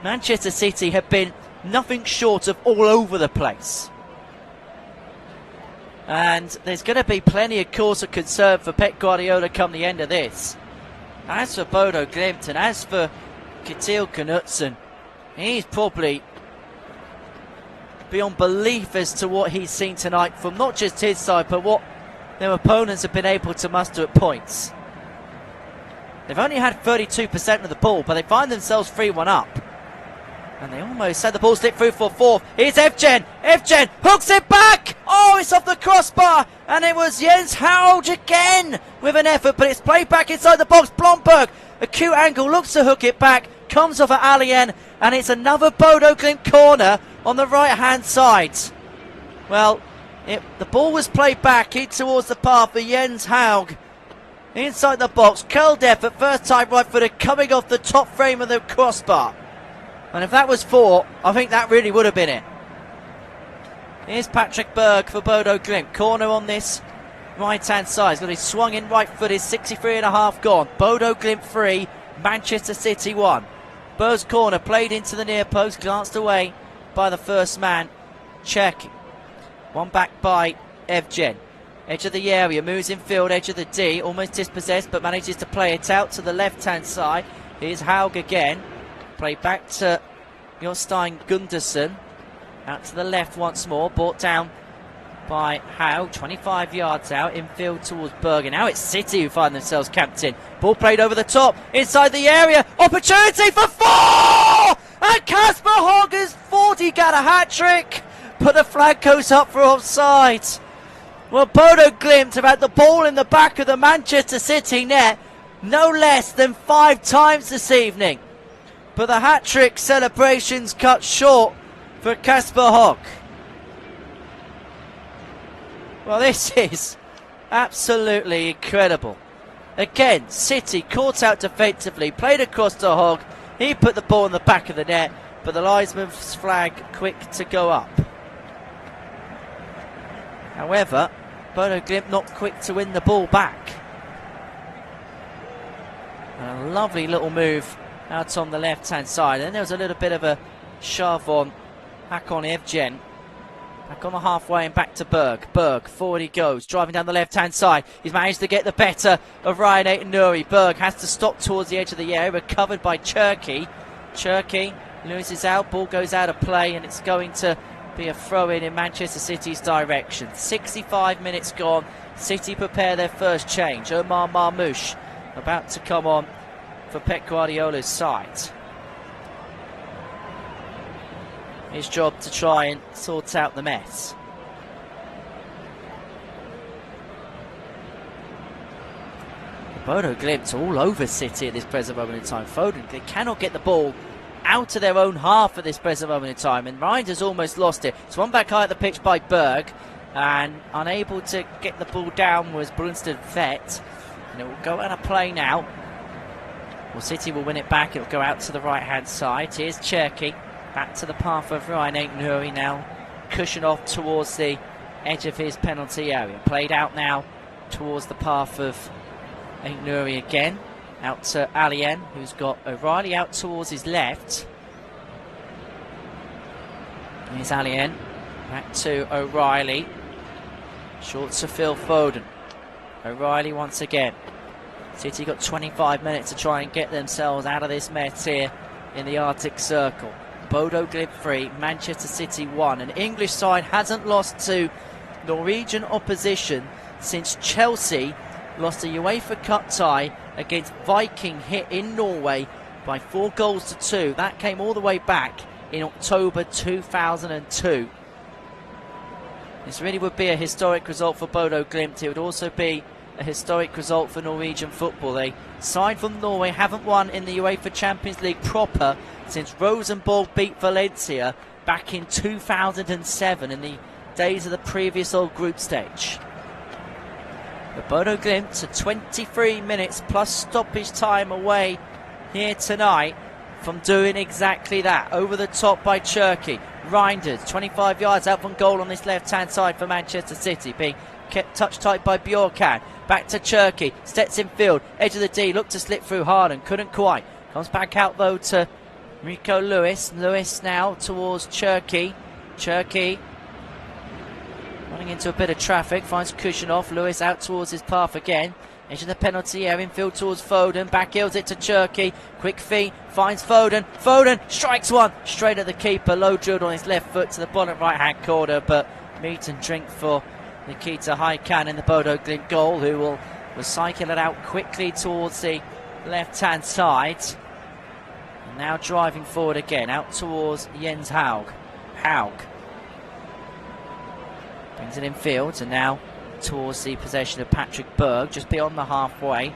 Manchester City have been nothing short of all over the place. And there's going to be plenty of cause of concern for Pep Guardiola come the end of this. As for Bodo Glimt and as for Kjetil Knutsen, he's probably beyond belief as to what he's seen tonight from not just his side, but what their opponents have been able to muster at points. They've only had 32% of the ball, but they find themselves 3-1 up. And they almost had the ball slip through for fourth. Here's Evgen. Evgen hooks it back. Oh, it's off the crossbar. And it was Jens Hauge again with an effort, but it's played back inside the box. Blomberg, acute angle, looks to hook it back. Comes off at Alien, and it's another Bodo Glimt corner on the right-hand side. Well, the ball was played back in towards the path for Jens Hauge. Inside the box, curled effort, first time right-footed, coming off the top frame of the crossbar. And if that was 4, I think that really would have been it. Here's Patrick Berg for Bodo Glimt. Corner on this right-hand side. He's got his swung in right-footed, 63.5 gone. Bodo Glimt 3, Manchester City 1. Berg's corner played into the near post, glanced away by the first man. Check. One back by Evgen. Edge of the area, moves in field, edge of the D, almost dispossessed, but manages to play it out to the left-hand side. Here's Hauge again. Played back to Jostein Gundersen. Out to the left once more, brought down by Hauge, 25 yards out, infield towards Berg. And now it's City who find themselves camped in. Ball played over the top, inside the area, opportunity for 4! And Kasper Hogg has 40, got a hat-trick, but the flag goes up for offside. Well, Bodo Glimt have had the ball in the back of the Manchester City net no less than 5 times this evening. But the hat-trick celebrations cut short for Kasper Hogg. Well, this is absolutely incredible. Again, City caught out defensively, played across to Hogg. He put the ball in the back of the net, but the linesman's flag quick to go up. However, Bodo Glimt not quick to win the ball back. And a lovely little move out on the left-hand side. And then there was a little bit of a shove on, back on Evgen. Back on the halfway and back to Berg. Berg, forward he goes, driving down the left-hand side. He's managed to get the better of Ryan Aït-Nouri. Berg has to stop towards the edge of the area, recovered by Cherki. Cherki loses out, ball goes out of play, and it's going to be a throw-in in Manchester City's direction. 65 minutes gone. City prepare their first change. Omar Marmoush about to come on for Pep Guardiola's side. His job to try and sort out the mess. Bodo Glimt all over City at this present moment in time. Foden, they cannot get the ball out of their own half at this present moment in time, and Reinders almost lost it. It's one back high at the pitch by Berg, and unable to get the ball down was Brunsted Vet, and it will go on a play now. Well, City will win it back. It will go out to the right hand side. Here's Cherki back to the path of Ryan Nuri now, cushion off towards the edge of his penalty area. Played out now towards the path of Nuri again, out to Alien, who's got O'Reilly out towards his left. Here's Alien back to O'Reilly, short to Phil Foden. O'Reilly once again. City got 25 minutes to try and get themselves out of this mess here in the Arctic Circle. Bodo Glimt 3, Manchester City 1. An English side hasn't lost to Norwegian opposition since Chelsea lost a UEFA Cup tie against Viking, hit in Norway by 4-2. That came all the way back in October 2002. This really would be a historic result for Bodo Glimt. It would also be a historic result for Norwegian football. They, side from Norway, haven't won in the UEFA Champions League proper since Rosenborg beat Valencia back in 2007 in the days of the previous old group stage. But Bodo Glimt are 23 minutes plus stoppage time away here tonight from doing exactly that. Over the top by Cherki. Reinders, 25 yards out from goal on this left-hand side for Manchester City, being kept touch tight by Bjorkan. Back to Cherki, steps in field, edge of the D, looked to slip through Haaland, couldn't quite. Comes back out though to Rico Lewis. Lewis now towards Cherki. Cherki running into a bit of traffic, finds cushion off. Lewis out towards his path again. Edge of the penalty area, infield towards Foden. Back heels it to Cherki. Quick feet, finds Foden. Foden strikes one straight at the keeper. Low drilled on his left foot to the bottom right hand corner, but meat and drink for Nikita Haikan in the Bodo Glimt goal, who will cycle it out quickly towards the left hand side. And now driving forward again, out towards Jens Haug. Haug brings it in field, and now towards the possession of Patrick Berg, just beyond the halfway.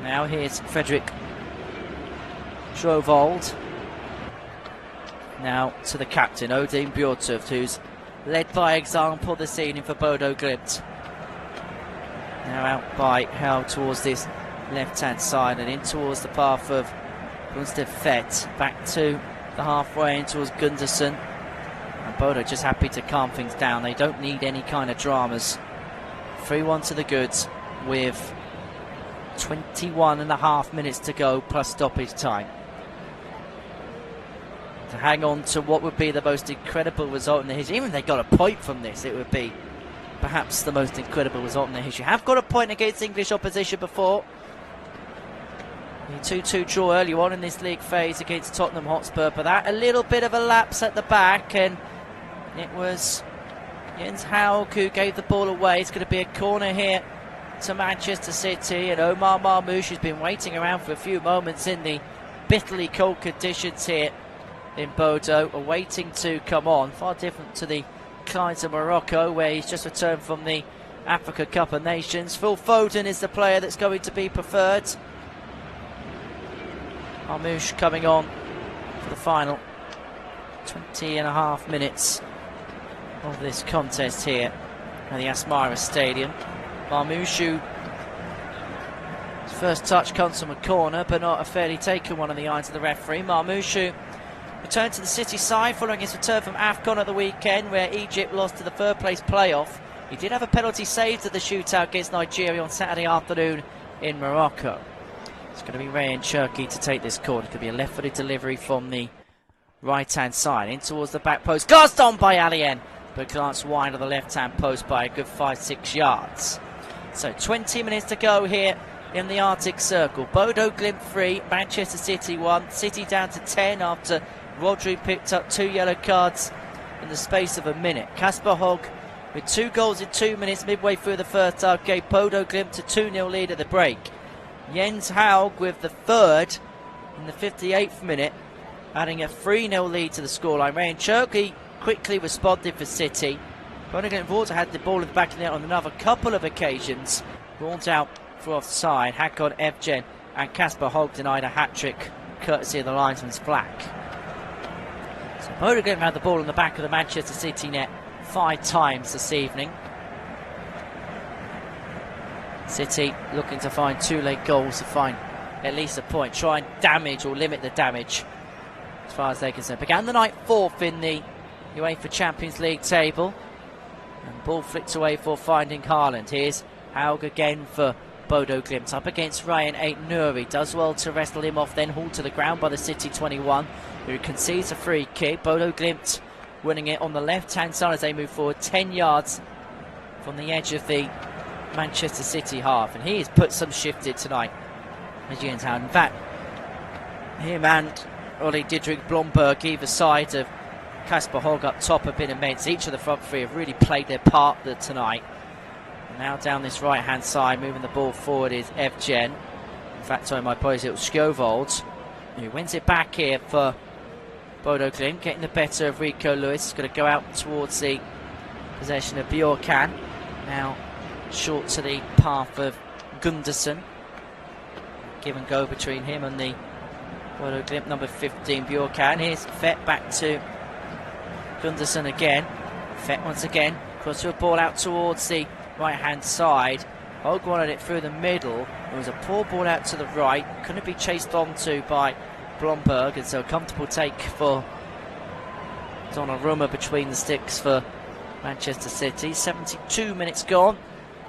Now here's Frederick Sjovold. Now to the captain, Odin Bjortuft, who's led by example this evening for Bodo Glimt. Now out by Hell towards this left-hand side and in towards the path of Brunsted Vet. Back to the halfway in towards Gunderson. And Bodo just happy to calm things down. They don't need any kind of dramas. 3-1 to the goods with 21.5 minutes to go plus stoppage time. To hang on to what would be the most incredible result in the history. Even if they got a point from this, it would be perhaps the most incredible result in the history. Have got a point against English opposition before. The 2-2 draw early on in this league phase against Tottenham Hotspur, but that a little bit of a lapse at the back, and it was Jens Haug who gave the ball away. It's going to be a corner here to Manchester City, and Omar Marmoush, who's been waiting around for a few moments in the bitterly cold conditions here in Bodo, are waiting to come on. Far different to the clients of Morocco, where he's just returned from the Africa Cup of Nations. Phil Foden is the player that's going to be preferred. Marmoush coming on for the final 20.5 minutes of this contest here at the Aspmira Stadium. Marmoush, his first touch comes from a corner, but not a fairly taken one in the eyes of the referee. Marmoush, who returned to the City side following his return from AFCON at the weekend, where Egypt lost to the third place playoff. He did have a penalty saved at the shootout against Nigeria on Saturday afternoon in Morocco. It's going to be Ray and Cherki to take this corner. It could be a left-footed delivery from the right-hand side in towards the back post. Glanced on by Alien, but glanced wide of the left-hand post by a good 5-6 yards. So 20 minutes to go here in the Arctic Circle. Bodo Glimt 3, Manchester City 1. City down to 10 after Rodri picked up 2 yellow cards in the space of a minute. Kasper Hogg with 2 goals in 2 minutes midway through the first half gave Bodo Glimt a 2-0 lead at the break. Jens Haug with the third in the 58th minute, adding a 3-0 lead to the scoreline. Ray and Cherki quickly responded for City. Bodo Glimt have also had the ball in the back of the net on another couple of occasions. Ruled out for offside. Hakon Evgen and Kasper Hogg denied a hat-trick courtesy of the linesman's flag. So Bodo Glimt had the ball in the back of the Manchester City net 5 times this evening. City looking to find 2 late goals to find at least a point. Try and damage or limit the damage as far as they're concerned. Began the night 4th in the UEFA Champions League table. And ball flicked away for finding Haaland. Here's Haug again for Bodo Glimt. Up against Ryan Ait-Nouri. Does well to wrestle him off, then hauled to the ground by the City 21, who concedes a free kick. Bodo Glimt winning it on the left-hand side as they move forward 10 yards from the edge of the Manchester City half. And he has put some shift in tonight, as Jens Haaland. In fact, him and Ole Didrik Blomberg, either side of Kasper Haug up top, have been immense. Each of the front three have really played their part tonight. And now down this right-hand side, moving the ball forward is Evgen. In fact, sorry, my apologies, it was Skjovold, who wins it back here for Bodo Glimt, getting the better of Rico Lewis. He's going to go out towards the possession of Bjorkan. Now short to the path of Gunderson. Give and go between him and the Bodo Glimt number 15, Bjorkan. Here's Fett back to Gunderson again. Fett once again. Cross your ball out towards the right-hand side. Haug wanted it through the middle. It was a poor ball out to the right. Couldn't be chased onto by Blomberg, and so a comfortable take for Donnarumma between the sticks for Manchester City. 72 minutes gone,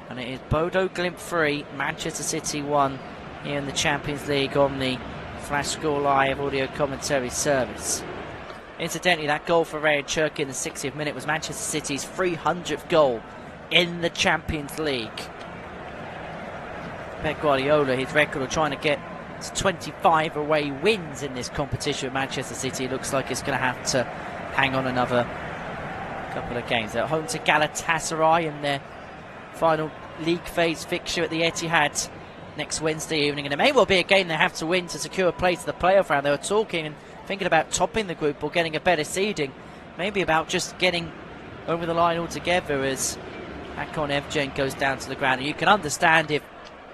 and it is Bodo Glimt 3, Manchester City 1 here in the Champions League on the Flash Score Live audio commentary service. Incidentally, that goal for Ryan Cherki in the 60th minute was Manchester City's 300th goal in the Champions League. Pep Guardiola, his record of trying to get 25 away wins in this competition with Manchester City, looks like it's going to have to hang on another couple of games. They're at home to Galatasaray in their final league phase fixture at the Etihad next Wednesday evening, and it may well be a game they have to win to secure a place to the playoff round. They were talking and thinking about topping the group or getting a better seeding, maybe about just getting over the line altogether, as Akon Evgen goes down to the ground. And you can understand if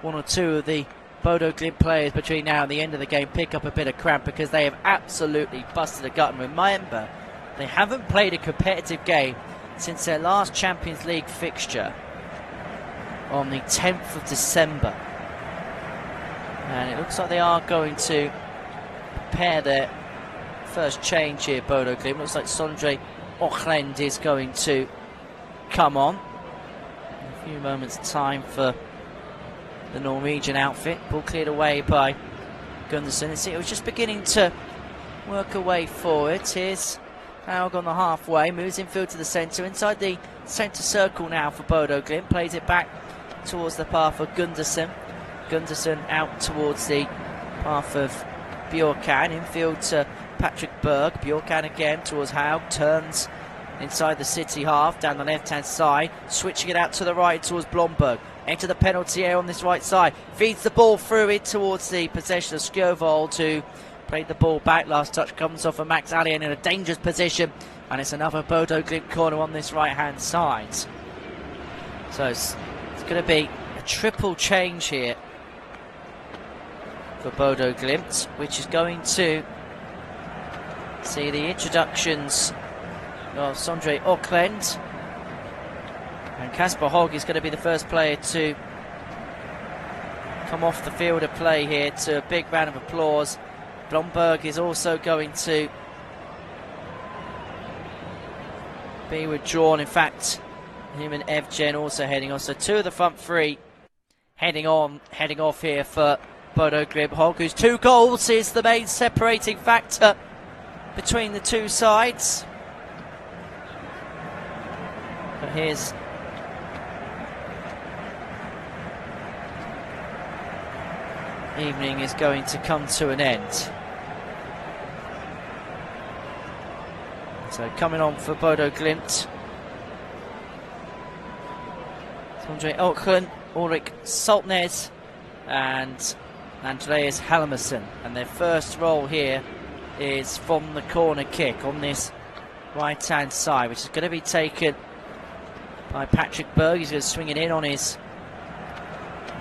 one or two of the Bodo Glimt players between now and the end of the game pick up a bit of cramp, because they have absolutely busted a gut. And remember, they haven't played a competitive game since their last Champions League fixture on the 10th of December. And it looks like they are going to prepare their first change here, Bodo Glimt. Looks like Sondre Haaland is going to come on. In a few moments time for the Norwegian outfit. Ball cleared away by Gunderson. It was just beginning to work away forward. Here's Haug on the halfway, moves infield to the centre, inside the centre circle now for Bodo Glimt, plays it back towards the path of Gunderson. Gunderson out towards the path of Bjorkan, infield to Patrick Berg. Bjorkan again towards Haug, turns inside the City half, down the left-hand side, switching it out to the right towards Blomberg. Enter the penalty area on this right side, feeds the ball through it towards the possession of Skjovold, who played the ball back. Last touch comes off of Max Alien in a dangerous position, and it's another Bodo Glimt corner on this right-hand side. So it's going to be a triple change here for Bodo Glimt, which is going to see the introductions of Sondre Haaland, and Kasper Haug is going to be the first player to come off the field of play here to a big round of applause. Blomberg is also going to be withdrawn. In fact, him and Evgen also heading off. So two of the front three heading off here for Bodo Glimt. Haug, whose 2 goals is the main separating factor between the two sides. But here's evening is going to come to an end. So coming on for Bodo Glimt, Sondre Haaland, Ulrik Saltnes and Andreas Halmarsson, and their first role here is from the corner kick on this right hand side, which is going to be taken by Patrick Berg. He's going to swing it in on his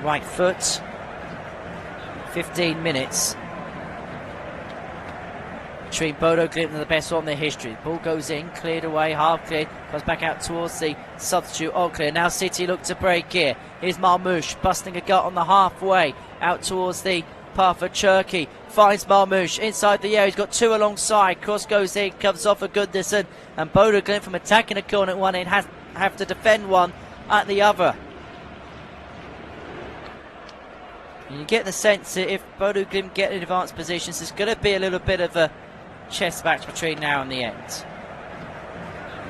right foot. 15 minutes between Bodo Glimt and the best one in their history. Ball goes in, cleared away, half cleared, goes back out towards the substitute Oakley. Now City look to break here. Here's Marmoush busting a gut on the halfway, out towards the path of Cherki. Finds Marmoush inside the area. He's got two alongside. Cross goes in, comes off of Goodnison, and Bodo Glimt from attacking a corner at one end have to defend one at the other. And you get the sense that if Bodo Glimt get in advanced positions, there's going to be a little bit of a chess match between now and the end.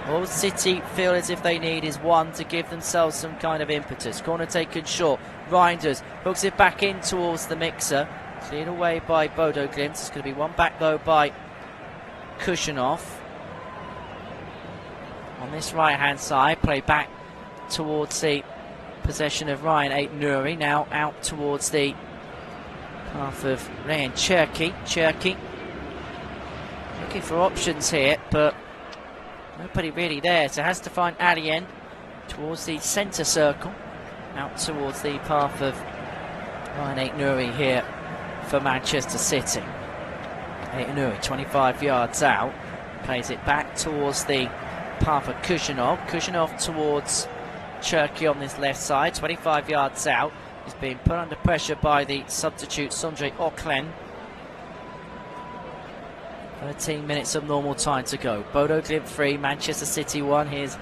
All City feel as if they need is one to give themselves some kind of impetus. Corner taken short. Reinders hooks it back in towards the mixer. Cleared away by Bodo Glimt. It's going to be one back though by Kushinov. On this right hand side, play back towards the possession of Ryan Aitnuri. Now out towards the path of Ryan Cherki. Cherki looking for options here, but nobody really there, so has to find Alien towards the centre circle, out towards the path of Ryan Aitnuri here for Manchester City. Aitnuri 25 yards out, plays it back towards the path of Kushinov. Kushinov towards Cherki on this left side, 25 yards out. He's being put under pressure by the substitute Sondre Auckland. 13 minutes of normal time to go. Bodo Glimt 3, Manchester City 1. Here's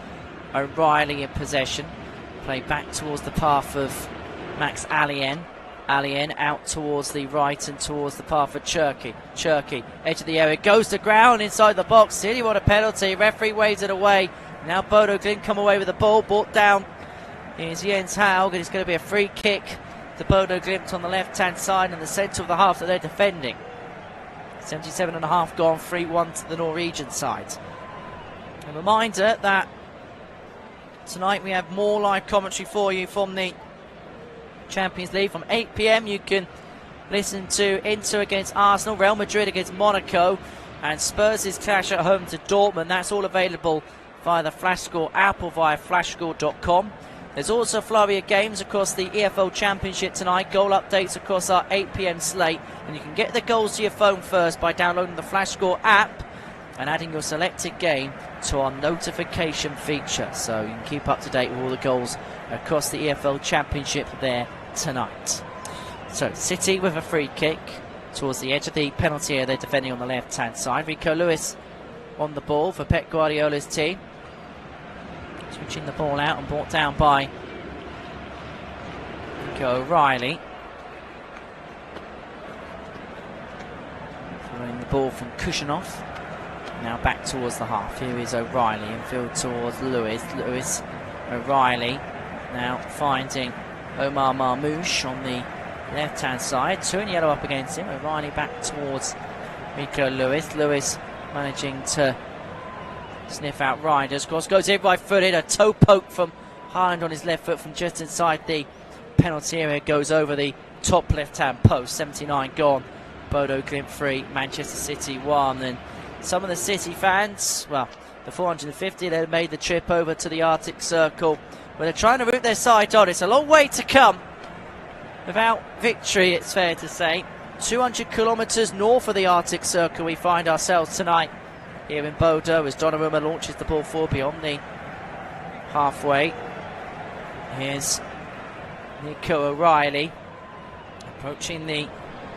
O'Reilly in possession. Play back towards the path of Max Alien. Alien out towards the right and towards the path of Cherki. Cherki, edge of the area, goes to ground inside the box. City want a penalty. Referee waves it away. Now Bodo Glimt come away with the ball, brought down. Here's Jens Haug, and it's going to be a free kick to Bodo Glimt on the left-hand side in the centre of the half that they're defending. 77.5 gone, 3-1 to the Norwegian side. A reminder that tonight we have more live commentary for you from the Champions League. From 8 PM you can listen to Inter against Arsenal, Real Madrid against Monaco, and Spurs' clash at home to Dortmund. That's all available via the FlashScore app or via flashscore.com. There's also a flurry of games across the EFL Championship tonight. Goal updates across our 8 PM slate, and you can get the goals to your phone first by downloading the FlashScore app and adding your selected game to our notification feature, so you can keep up to date with all the goals across the EFL Championship there tonight. So City with a free kick towards the edge of the penalty area. They're defending on the left hand side. Rico Lewis on the ball for Pep Guardiola's team, switching the ball out and brought down by Nico O'Reilly. Throwing the ball from Kushinov. Now back towards the half. Here is O'Reilly, infield towards Lewis. Lewis, O'Reilly now finding Omar Marmoush on the left hand side. Two in yellow up against him. O'Reilly back towards Rico Lewis. Lewis managing to sniff out Reinders. Cross goes in right footed. A toe poke from Haaland on his left foot from just inside the penalty area. Goes over the top left hand post. 79 gone. Bodo Glimt 3, Manchester City 1. And some of the City fans, well, the 450, they made the trip over to the Arctic Circle where they're trying to root their side on. It's a long way to come without victory, it's fair to say. 200 kilometres north of the Arctic Circle we find ourselves tonight here in Bodø as Donnarumma launches the ball forward beyond the halfway. Here's Nico O'Reilly approaching the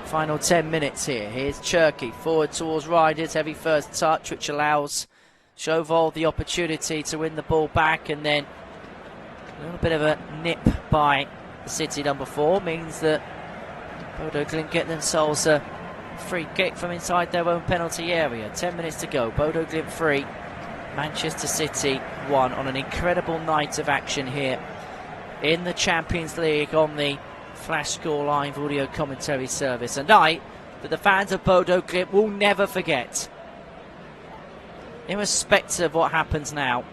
final 10 minutes here. Here's Cherki forward towards Riders, heavy first touch which allows Chauvel the opportunity to win the ball back, and then a little bit of a nip by the City number 4 means that Bodo Glimt get themselves a free kick from inside their own penalty area. 10 minutes to go. Bodo Glimt 3, Manchester City 1 on an incredible night of action here in the Champions League on the FlashScore live audio commentary service. A night that the fans of Bodo Glimt will never forget. Irrespective of what happens now,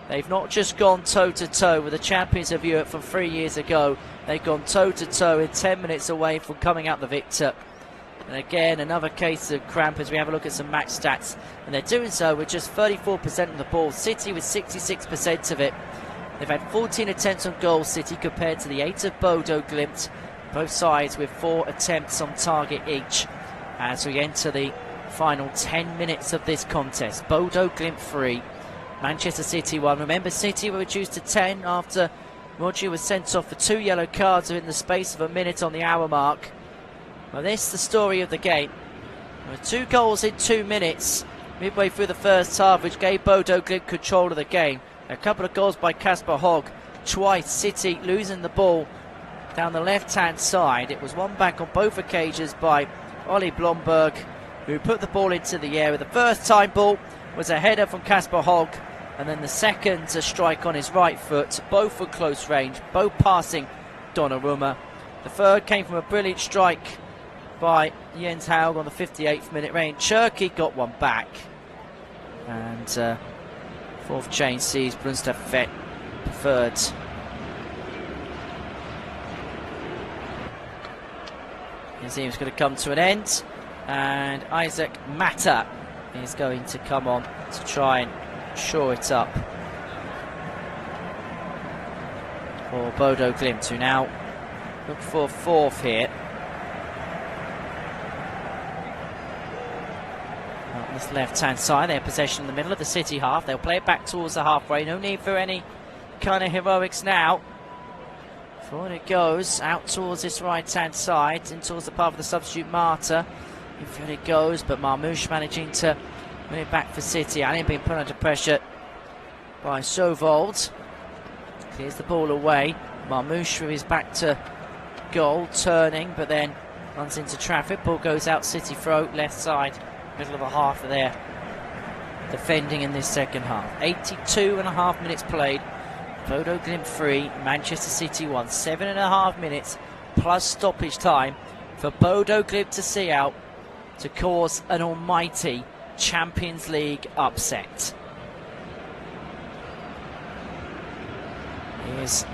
they've not just gone toe-to-toe with the champions of Europe from 3 years ago, they've gone toe-to-toe in 10 minutes away from coming out the victor. And again, another case of cramp as we have a look at some match stats, and they're doing so with just 34% of the ball. City with 66% of it. They've had 14 attempts on goal, City, compared to the 8 of Bodo Glimt. Both sides with 4 attempts on target each as we enter the final 10 minutes of this contest. Bodo Glimt 3, Manchester City 1. Remember, City were reduced to 10 after Roger was sent off for 2 yellow cards in the space of a minute on the hour mark. Well, this is the story of the game. There were 2 goals in 2 minutes midway through the first half, which gave Bodo Glimt control of the game. A couple of goals by Kasper Hogg. Twice City losing the ball down the left-hand side. It was one back on both occasions by Ollie Blomberg, who put the ball into the air. The first time ball was a header from Kasper Hogg, and then the second a strike on his right foot. Both were close range, both passing Donnarumma. The third came from a brilliant strike by Jens Haug on the 58th minute. Ryan Cherky got one back, and fourth chain sees Brunstad preferred. His team's going to come to an end, and Isaac Mata is going to come on to try and shore it up for Bodo Glimt, who now look for fourth here. On this left-hand side, they have possession in the middle of the City half. They'll play it back towards the halfway. No need for any kind of heroics now. Forward it goes, out towards this right-hand side, in towards the path of the substitute Marta. In front it goes, but Marmouche managing to win it back for City. Allen being put under pressure by Sovold. Clears the ball away. Marmouche with his back to goal, turning, but then runs into traffic. Ball goes out, City throw, left side, middle of a half there. Defending in this second half. 82.5 minutes played. Bodo Glimt 3, Manchester City 1. 7.5 minutes plus stoppage time for Bodo Glimt to see out to cause an almighty Champions League upset. Here's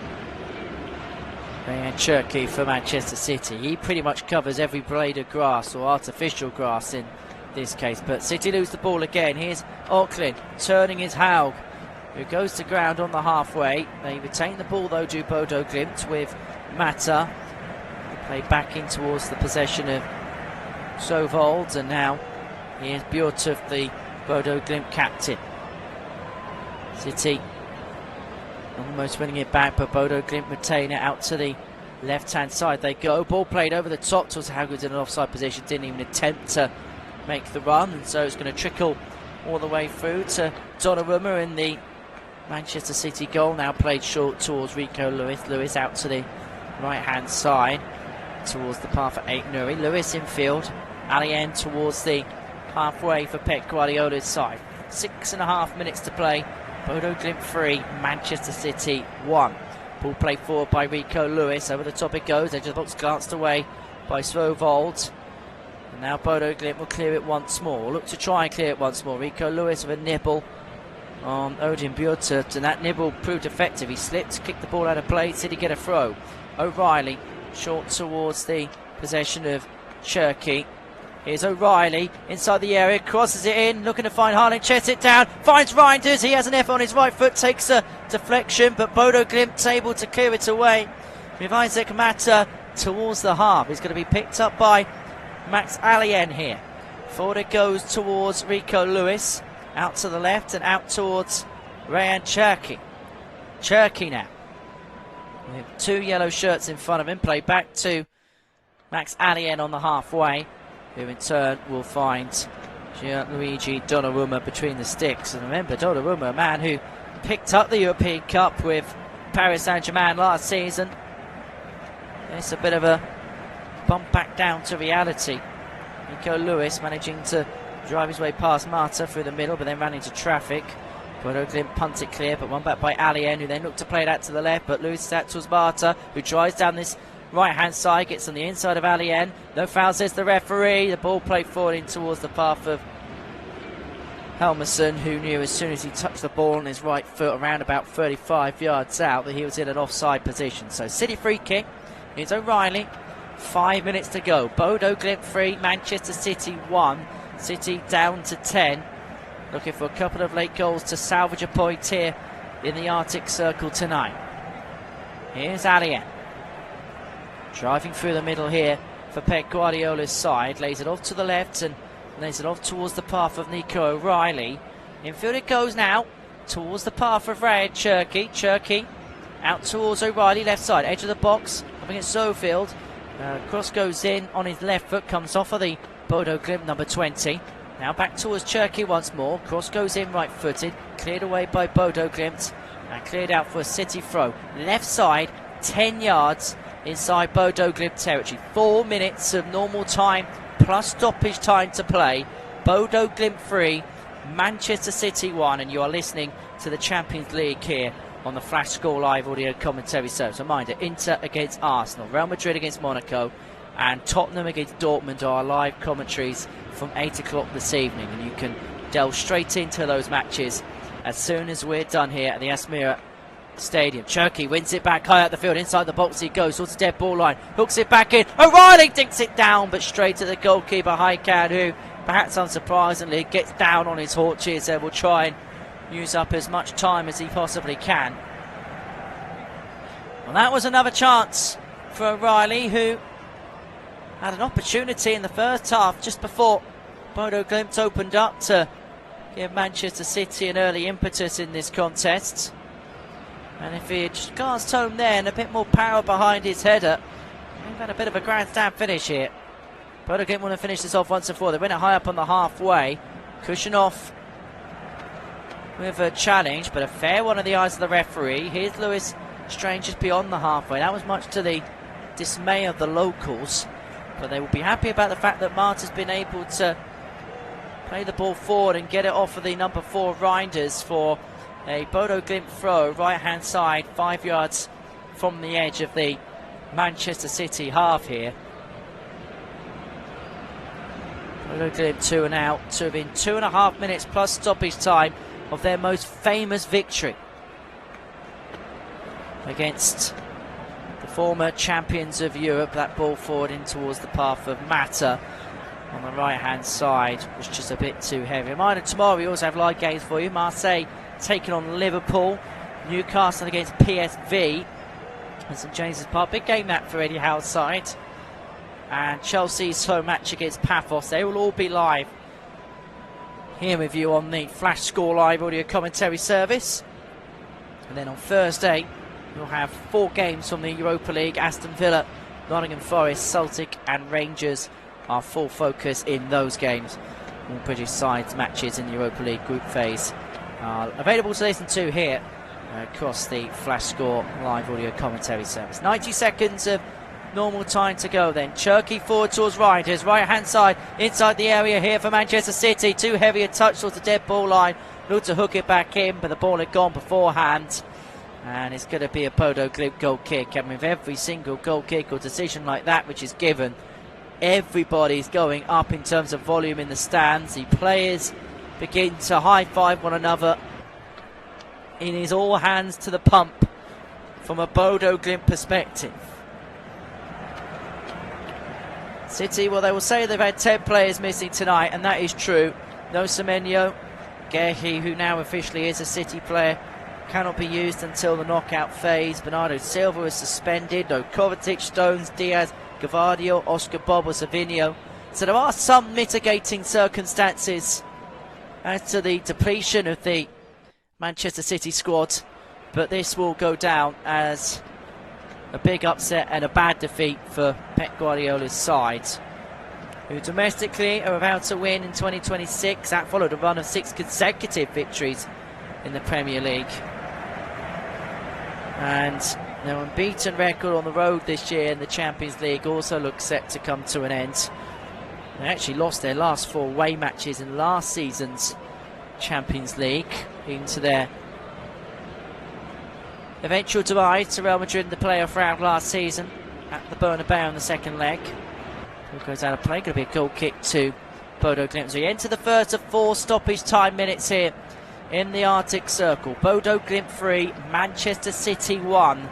Ryan Cherky for Manchester City. He pretty much covers every blade of grass, or artificial grass in this case, but City lose the ball again. Here's Auckland turning his Haug, who goes to ground on the halfway. They retain the ball though, do Bodo Glimt, with Mata. They play back in towards the possession of Sovold, and now here's Buildup, the Bodo Glimt captain. City almost winning it back, but Bodo Glimt retain it. Out to the left-hand side they go. Ball played over the top towards Haug's in an offside position. Didn't even attempt to make the run, and so it's going to trickle all the way through to Donnarumma in the Manchester City goal. Now played short towards Rico Lewis. Lewis out to the right-hand side towards the path for Aït-Nouri. Lewis in field. Alien towards the halfway for Pep Guardiola's side. 6.5 minutes to play. Bodo Glimt 3, Manchester City 1. Ball played forward by Rico Lewis. Over the top it goes. Edge of the box glanced away by Svovold. And now Bodo Glimt will clear it once more. Look to try and clear it once more. Rico Lewis with a nibble on Odin Bjortup, and that nibble proved effective. He slipped, kicked the ball out of play. City get a throw. O'Reilly short towards the possession of Cherky. Here's O'Reilly inside the area, crosses it in, looking to find Haaland, chest it down, finds Reinders. He has an F on his right foot, takes a deflection, but Bodo Glimt able to clear it away with Isaac Mata towards the half. He's going to be picked up by Max Alien here. Forward it goes towards Rico Lewis, out to the left and out towards Ryan Cherky. Cherky now with 2 yellow shirts in front of him. Play back to Max Alien on the halfway, who in turn will find Gianluigi Donnarumma between the sticks. And remember, Donnarumma, a man who picked up the European Cup with Paris Saint-Germain last season. It's a bit of a bump back down to reality. Rico Lewis managing to drive his way past Marta through the middle, but then ran into traffic. Bodo Glimt punt it clear, but one back by Alien, who then looked to play it out to the left, but Lewis is out towards Marta, who drives down this right-hand side, gets on the inside of Alien. No foul, says the referee. The ball played forward in towards the path of Helmerson, who knew as soon as he touched the ball on his right foot around about 35 yards out that he was in an offside position. So City free kick. Here's O'Reilly. 5 minutes to go. Bodo Glimt 3, Manchester City 1. City down to 10. Looking for a couple of late goals to salvage a point here in the Arctic Circle tonight. Here's Alien. Driving through the middle here for Pep Guardiola's side. Lays it off to the left, and Lays it off towards the path of Nico O'Reilly. Infield it goes now, towards the path of Ryan Cherky. Cherky out towards O'Reilly, left side, edge of the box, up against Sofield. Cross goes in on his left foot, comes off of the Bodo Glimt number 20. Now back towards Cherky once more. Cross goes in right footed, cleared away by Bodo Glimt and cleared out for a City throw. Left side, 10 yards inside Bodo Glimt territory. 4 minutes of normal time plus stoppage time to play. Bodo Glimt 3, Manchester City 1, and you are listening to the Champions League here on the Flash Score Live audio commentary service. Reminder, Inter against Arsenal, Real Madrid against Monaco, and Tottenham against Dortmund are our live commentaries from 8 o'clock this evening, and you can delve straight into those matches as soon as we're done here at the Aspmira Stadium. Cherky wins it back high out the field, inside the box he goes towards the dead ball line, hooks it back in, O'Reilly dinks it down but straight to the goalkeeper Haaland, who perhaps unsurprisingly gets down on his haunches and will try and use up as much time as he possibly can. Well, that was another chance for O'Reilly, who had an opportunity in the first half just before Bodo Glimt opened up to give Manchester City an early impetus in this contest. And if he had just glanced home there and a bit more power behind his header, we've had a bit of a grandstand finish here. Bodo Glimt want to finish this off once and for all. They win it high up on the halfway. Cushion off with a challenge, but a fair one in the eyes of the referee. Here's Lewis Strange just beyond the halfway. That was much to the dismay of the locals, but they will be happy about the fact that Marta's been able to play the ball forward and get it off of the number 4 Reinders for a Bodo Glimt throw, right hand side, 5 yards from the edge of the Manchester City half here. Bodo Glimt 2 and out to have been 2.5 minutes plus stoppage time of their most famous victory against the former champions of Europe. That ball forward in towards the path of Mata on the right hand side was just a bit too heavy. Reminder, tomorrow we also have live games for you. Marseille taking on Liverpool, Newcastle against PSV at St James's Park. Big game that for Eddie Howe's side. And Chelsea's home match against Paphos. They will all be live here with you on the Flash Score Live audio commentary service. And then on Thursday you'll have 4 games from the Europa League. Aston Villa, Nottingham Forest, Celtic and Rangers are full focus in those games. All British sides matches in the Europa League group phase are available to listen to here across the Flash Score Live audio commentary service. 90 seconds of normal time to go then. Cherky forward towards Reinders, right hand side inside the area here for Manchester City. Too heavy a touch towards the dead ball line. Looked to hook it back in, but the ball had gone beforehand. And it's going to be a Bodo Glimt goal kick. And with every single goal kick or decision like that which is given, everybody's going up in terms of volume in the stands. The players begin to high-five one another. It is all hands to the pump from a Bodo Glimt perspective. City, well, they will say they've had 10 players missing tonight, and that is true. No Semenyo, Gehi, who now officially is a City player, cannot be used until the knockout phase. Bernardo Silva is suspended. No Kovacic, Stones, Diaz, Gavadio, Oscar Bob or Savinho. So there are some mitigating circumstances as to the depletion of the Manchester City squad, but this will go down as a big upset and a bad defeat for Pep Guardiola's side, who domestically are about to win in 2026. That followed a run of 6 consecutive victories in the Premier League. And their unbeaten record on the road this year in the Champions League also looks set to come to an end. They actually lost their last 4 away matches in last season's Champions League into their eventual demise to Real Madrid in the playoff round last season at the Bernabeu in the second leg. Ball goes out of play, going to be a goal kick to Bodo Glimt. So we enter the first of 4 stoppage time minutes here in the Arctic Circle. Bodo Glimt 3, Manchester City 1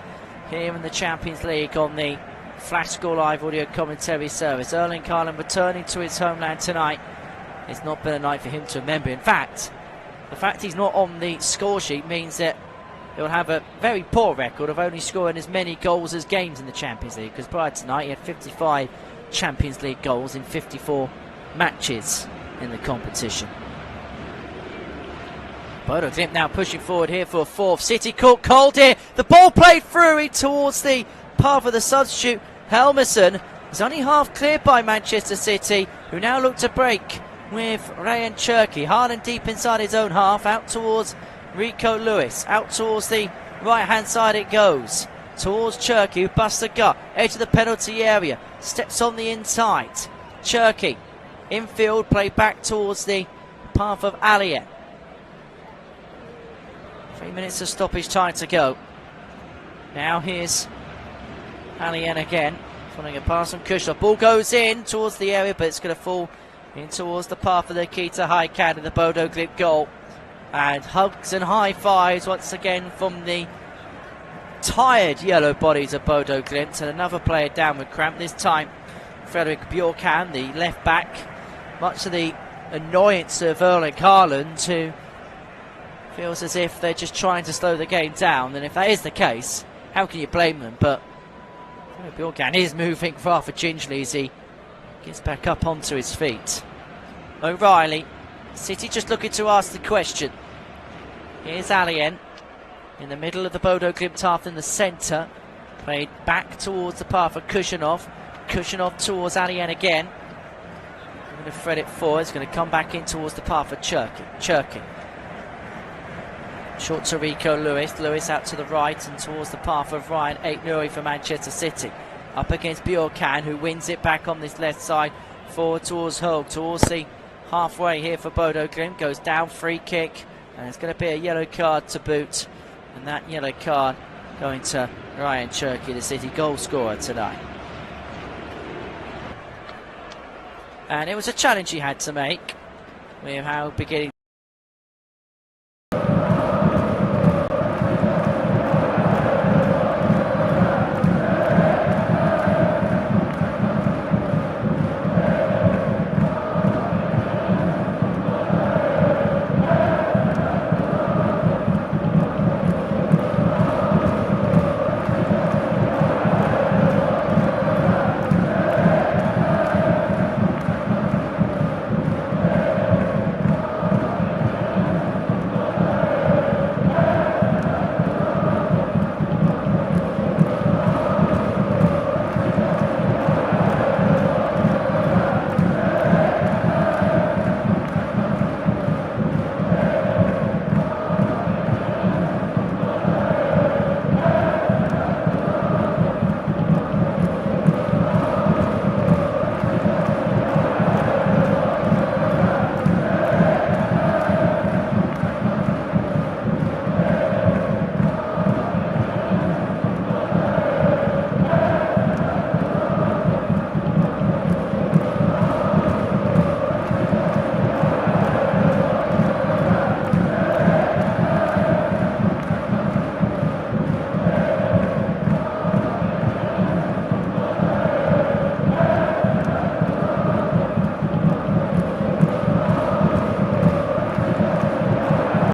here in the Champions League on the Flash Score Live audio commentary service. Erling Haaland returning to his homeland tonight. It's not been a night for him to remember. In fact, the fact he's not on the score sheet means that he'll have a very poor record of only scoring as many goals as games in the Champions League, because prior to tonight he had 55 Champions League goals in 54 matches. in the competition. Bodo Glimt now pushing forward here for a fourth. City caught cold here. The ball played through towards the path of the substitute. Helmerson is only half cleared by Manchester City, who now look to break with Ryan Cherky. Haaland deep inside his own half, out towards Rico Lewis. Out towards the right-hand side it goes. Towards Cherky, who busts a gut. Edge of the penalty area. Steps on the inside. Cherky, infield, play back towards the path of Alien. 3 minutes of stoppage time to go. Now here's Alien again. Following a pass from Kushner. Ball goes in towards the area, but it's going to fall in towards the path of the Kita high can of the Bodo Glimt goal. And hugs and high fives once again from the tired yellow bodies of Bodo Glimt. And another player down with cramp. This time Frederick Bjorkan, the left back, much to the annoyance of Erling Haaland, who feels as if they're just trying to slow the game down. And if that is the case, how can you blame them? But Bjorkan is moving rather gingerly as he gets back up onto his feet. O'Reilly, City just looking to ask the question. Here's Alien in the middle of the Bodo Glimt half in the centre. Played back towards the path of Kushanov. Kushanov towards Alien again. Going to thread it forward. It's going to come back in towards the path of Cherky. Short to Rico Lewis. Lewis out to the right and towards the path of Ryan Aitnuri for Manchester City. Up against Bjorkan, who wins it back on this left side. Forward towards Hogue, towards the halfway here for Bodo Glimt. Goes down, free kick. And it's going to be a yellow card to boot. And that yellow card going to Ryan Cherky, the City goal scorer tonight. And it was a challenge he had to make with how beginning